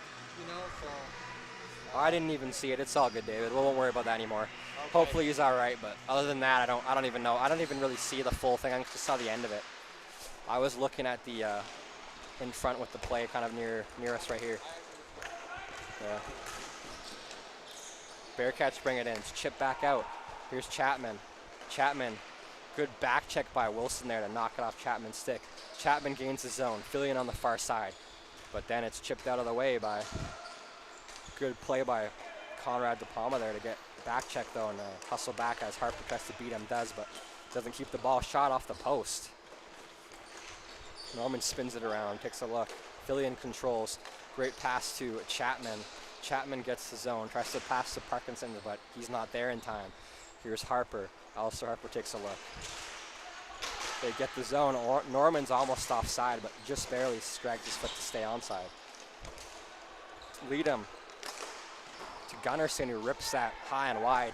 so. I didn't even see it. It's all good, David. We won't worry about that anymore. Okay. Hopefully he's all right, but other than that, I don't even know. I don't even really see the full thing. I just saw the end of it. I was looking at the in front with the play, kind of near us right here. Yeah. Bearcats bring it in. It's chipped back out. Here's Chapman. Chapman. Good back check by Wilson there to knock it off Chapman's stick. Chapman gains the zone. Fillion on the far side. But then it's chipped out of the way by good play by Conrad De Palma there to get back check though and hustle back as Harper tries to beat him, does, but doesn't keep the ball. Shot off the post. Norman spins it around, takes a look. Fillion controls. Great pass to Chapman. Chapman gets the zone, tries to pass to Parkinson, but he's not there in time. Here's Harper. Alistair Harper takes a look. They get the zone. Norman's almost offside, but just barely dragged his foot to stay onside. lead him to Gunnarsson, who rips that high and wide.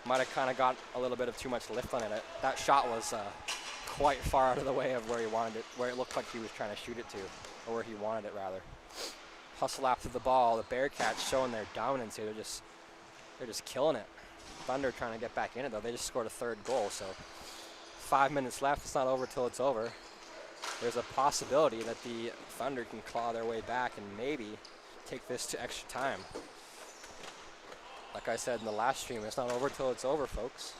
Might have kind of got a little bit of too much lift on it. That shot was quite far out of the way of where he wanted it, where it looked like he was trying to shoot it to, or where he wanted it rather. Hustle after the ball. The Bearcats showing their dominance here. They're just killing it. Thunder trying to get back in it though. They just scored a third goal, so 5 minutes left. It's not over till it's over. There's a possibility that the Thunder can claw their way back and maybe take this to extra time. Like I said in the last stream, it's not over till it's over, folks.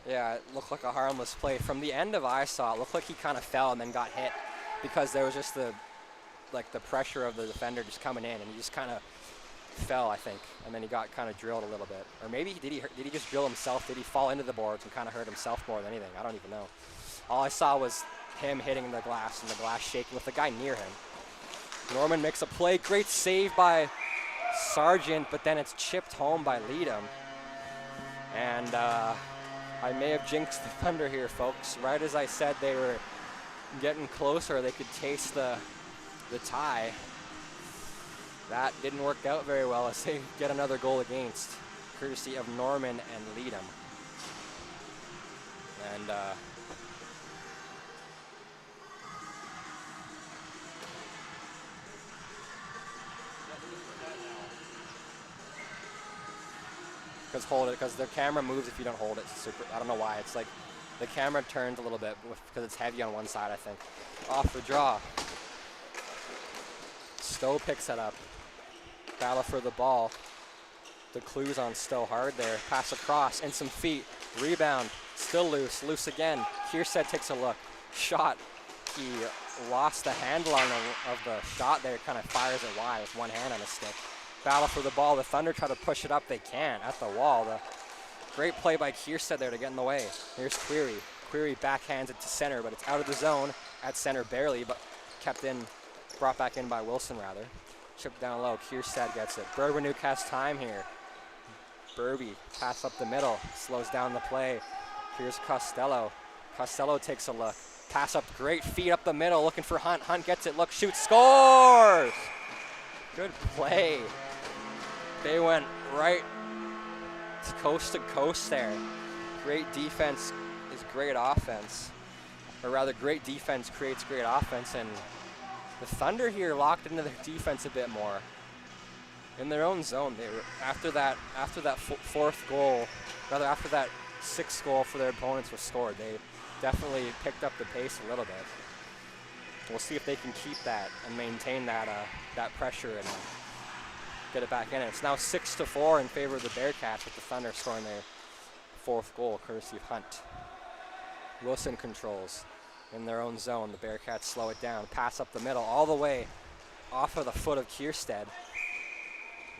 Yeah, it looked like a harmless play. From the end of I saw, it looked like he kind of fell and then got hit because there was just the pressure of the defender just coming in, and he just kind of fell, I think, and then he got kind of drilled a little bit. Or maybe did he just drill himself? Did he fall into the boards and kind of hurt himself more than anything? I don't even know. All I saw was him hitting the glass and the glass shaking with the guy near him. Norman makes a play. Great save by Sargent, but then it's chipped home by Leadham. And I may have jinxed the Thunder here, folks. Right as I said they were getting closer, they could taste the tie. That didn't work out very well as they get another goal against, courtesy of Norman and Leadham. And because the camera moves if you don't hold it. Super. I don't know why. It's like the camera turns a little bit because it's heavy on one side, I think. Off the draw. Stowe picks it up. Battle for the ball. The clues on Stowe hard there. Pass across and some feet. Rebound. Still loose. Loose again. Kierstead takes a look. Shot. He lost the handle on of the shot there. Kind of fires it wide with one hand on his stick. Battle for the ball. The Thunder try to push it up. They can't at the wall. The great play by Kierstead there to get in the way. Here's Query. Query backhands it to center, but it's out of the zone at center barely, but kept in, brought back in by Wilson rather. Chipped down low. Kierstead gets it. Berbenuk has time here. Burby pass up the middle. Slows down the play. Here's Costello. Costello takes a look. Pass up. Great feet up the middle. Looking for Hunt. Hunt gets it. Look, shoots. Scores! Good play. They went right to coast there. Great defense is great offense. Or rather, great defense creates great offense, and the Thunder here locked into their defense a bit more. In their own zone, they were after that fourth goal, rather after that sixth goal for their opponents was scored, they definitely picked up the pace a little bit. We'll see if they can keep that and maintain that that pressure and get it back in. It's now 6-4 in favor of the Bearcats, with the Thunder scoring their fourth goal, courtesy of Hunt. Wilson controls in their own zone. The Bearcats slow it down. Pass up the middle all the way off of the foot of Kierstead.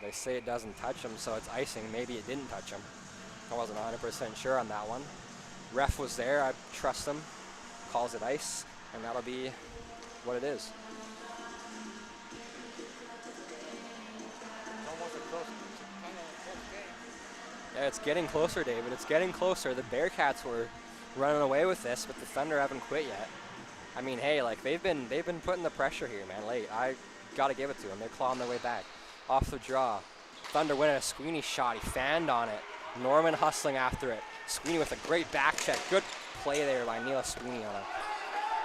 They say it doesn't touch him, so it's icing. Maybe it didn't touch him. I wasn't 100% sure on that one. Ref was there. I trust him. Calls it ice, and that'll be what it is. Yeah, it's getting closer, David. It's getting closer. The Bearcats were running away with this, but the Thunder haven't quit yet. I mean, hey, like they've been putting the pressure here, man. Late. I gotta give it to them. They're clawing their way back. Off the draw. Thunder winning a Sweeney shot. He fanned on it. Norman hustling after it. Sweeney with a great back check. Good play there by Neil Sweeney on a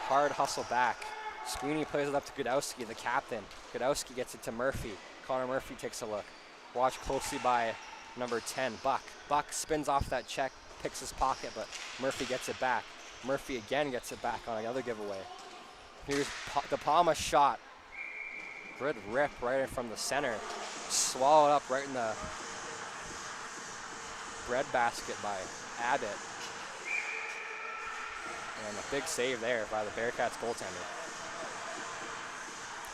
hard hustle back. Sweeney plays it up to Gudowski, the captain. Gudowski gets it to Murphy. Connor Murphy takes a look. Watched closely by number 10, Buck. Buck spins off that check, picks his pocket, but Murphy gets it back. Murphy again gets it back on another giveaway. Here's the Palma shot. Good rip right in from the center. Swallowed up right in the bread basket by Abbott. And a big save there by the Bearcats goaltender.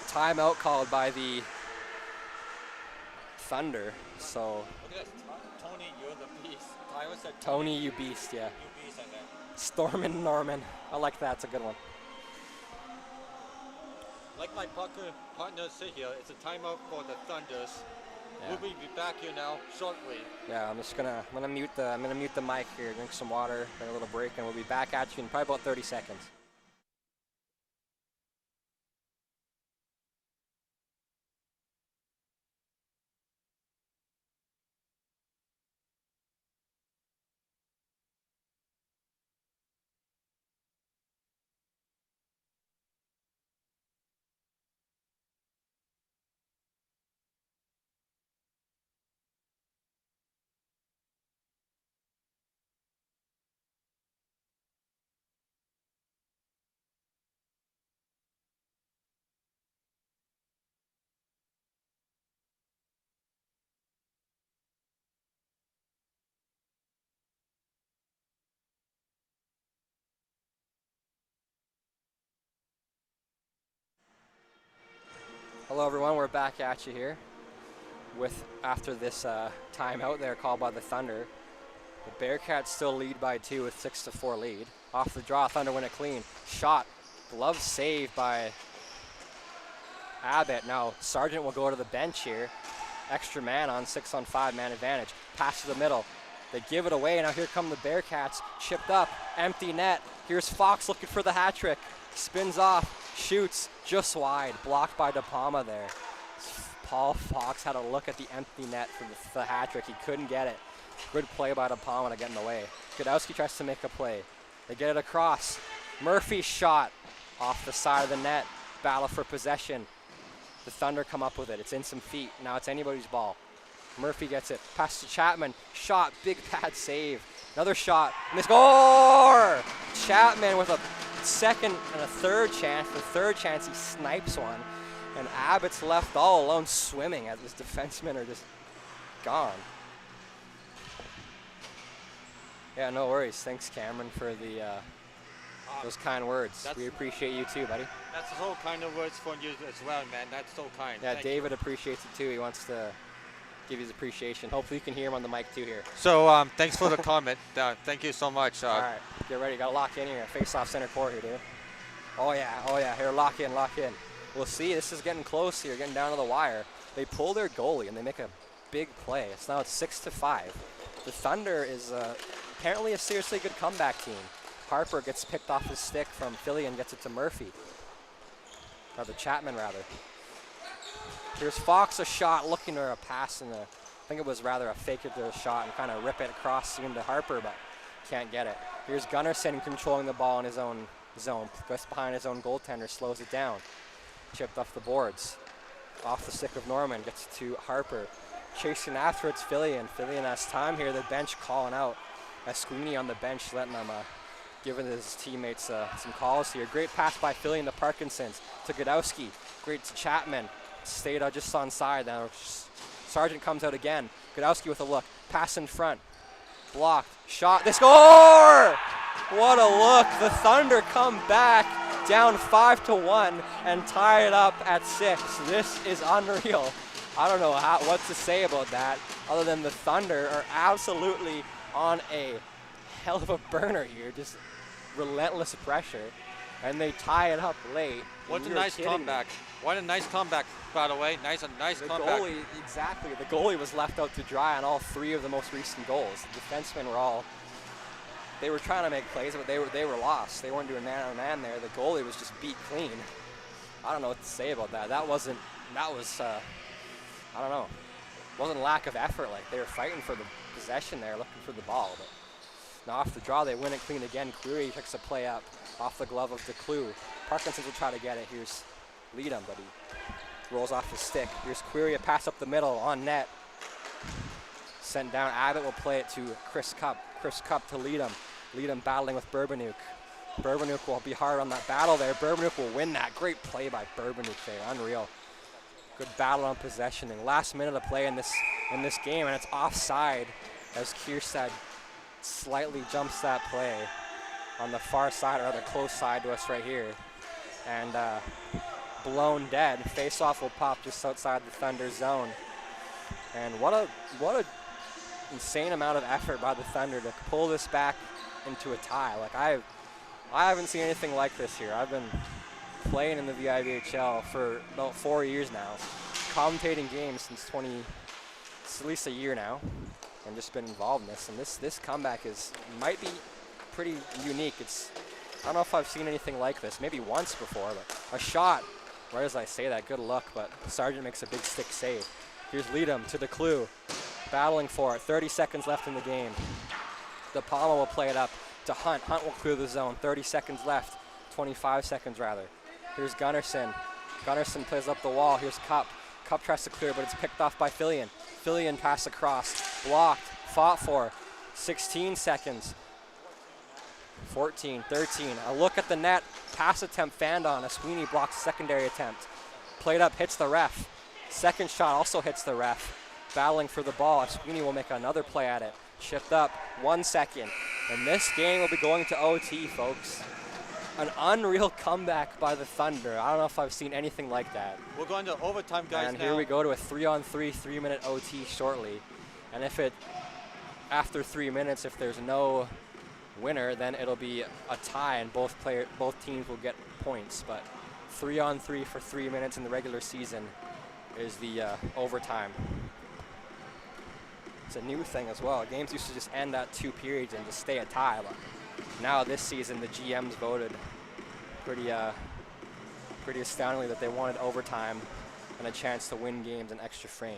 Timeout called by the Thunder, so. Look at that. Tony, you're the beast. Tyler said Tony, you beast, yeah. You beast, and then. Stormin Norman. I like that, it's a good one. Like my partner said here, it's a timeout for the Thunders. Yeah. We'll be back here now shortly. Yeah, I'm gonna mute the mic here, drink some water, take a little break, and we'll be back at you in probably about 30 seconds. Hello everyone, we're back at you here with after this timeout there called by the Thunder. The Bearcats still lead by 2 with 6-4 lead. Off the draw, Thunder win it clean. Shot, glove save by Abbott. Now Sargent will go to the bench here. Extra man on 6-on-5 man advantage. Pass to the middle. They give it away. Now here come the Bearcats. Chipped up, empty net. Here's Fox looking for the hat trick. Spins off, shoots just wide. Blocked by De Palma there. Paul Fox had a look at the empty net for the hat trick. He couldn't get it. Good play by De Palma to get in the way. Godowski tries to make a play. They get it across. Murphy's shot off the side of the net. Battle for possession. The Thunder come up with it. It's in some feet. Now it's anybody's ball. Murphy gets it. Pass to Chapman. Shot. Big pad save. Another shot. And they score! Chapman with a second and a third chance. The third chance he snipes one. And Abbott's left all alone swimming as his defensemen are just gone. Yeah, no worries. Thanks, Cameron, for the those kind words. We appreciate you too, buddy. That's so kind of words from you as well, man. That's so kind. Yeah, David appreciates it too. He wants to give his appreciation. Hopefully you can hear him on the mic too here. So thanks for the comment. Thank you so much. All right, get ready. Got to lock in here. Face off center court here, dude. Oh yeah. Here, lock in. We'll see. This is getting close here, getting down to the wire. They pull their goalie and they make a big play. It's 6-5. The Thunder is apparently a seriously good comeback team. Harper gets picked off his stick from Philly and gets it to Murphy. Or the Chapman, rather. Here's Fox, a shot, looking for a pass in the, I think it was rather a fake it to a shot and kind of rip it across into Harper, but can't get it. Here's Gunnarsson controlling the ball in his own zone. Gets behind his own goaltender, slows it down. Chipped off the boards. Off the stick of Norman, gets to Harper. Chasing after it's Fillion. Fillion has time here. The bench calling out. Esquini on the bench letting them, giving his teammates some calls here. Great pass by Fillion to Parkinsons. To Godowski. Great to Chapman. Stayed just on side. Now Sargent comes out again. Godowski with a look. Pass in front. Blocked. Shot. They score! What a look. The Thunder come back down 5-1 and tie it up at 6. This is unreal. I don't know what to say about that other than the Thunder are absolutely on a hell of a burner here. Just relentless pressure. And they tie it up late. What a nice comeback. What a nice comeback, by the way. Nice comeback. Goalie, exactly. The goalie was left out to dry on all 3 of the most recent goals. The defensemen were all, they were trying to make plays, but they were lost. They weren't doing man-on-man there. The goalie was just beat clean. I don't know what to say about that. That was, I don't know. It wasn't lack of effort. Like, they were fighting for the possession there, looking for the ball. But now off the draw, they win it clean again. Cleary picks a play up off the glove of DeClue. Parkinsons will try to get it. Here's Leadham, but he rolls off his stick. Here's Query, a pass up the middle on net. Sent down. Abbott will play it to Chris Cup. Chris Cup to Leadham. Leadham battling with Burbanuk. Burbanuk will be hard on that battle there. Burbanuk will win that. Great play by Burbanuk there. Unreal. Good battle on possession. And last minute of play in this game, and it's offside as Kierstad slightly jumps that play on the far side, or the close side to us right here. And blown dead. Face-off will pop just outside the Thunder zone. And what a insane amount of effort by the Thunder to pull this back into a tie. Like I haven't seen anything like this here. I've been playing in the VIVHL for about 4 years now, commentating games since at least a year now, and just been involved in this. And this comeback might be pretty unique. I don't know if I've seen anything like this. Maybe once before, but a shot. Right as I say that, good luck, but Sargent makes a big stick save. Here's Leadham to DeClue, battling for it. 30 seconds left in the game. De Palma will play it up to Hunt. Hunt will clear the zone. 30 seconds left. 25 seconds rather. Here's Gunnarsson. Gunnarsson plays up the wall. Here's Cup. Cup tries to clear, but it's picked off by Fillion. Fillion pass across. Blocked. Fought for. 16 seconds. 14, 13. A look at the net. Pass attempt fanned on. Sweeney blocks secondary attempt. Played up, hits the ref. Second shot also hits the ref. Battling for the ball. Sweeney will make another play at it. Shift up. 1 second. And this game will be going to OT, folks. An unreal comeback by the Thunder. I don't know if I've seen anything like that. We're going to overtime, guys. And now. here we go to a 3-on-3, 3-minute OT shortly. And if it, after 3 minutes, if there's no winner, then it'll be a tie and both teams will get points. But 3-on-3 for 3 minutes in the regular season is the overtime. It's a new thing as well. Games used to just end at 2 periods and just stay a tie. But now this season, the GMs voted pretty astoundingly that they wanted overtime and a chance to win games in extra frame.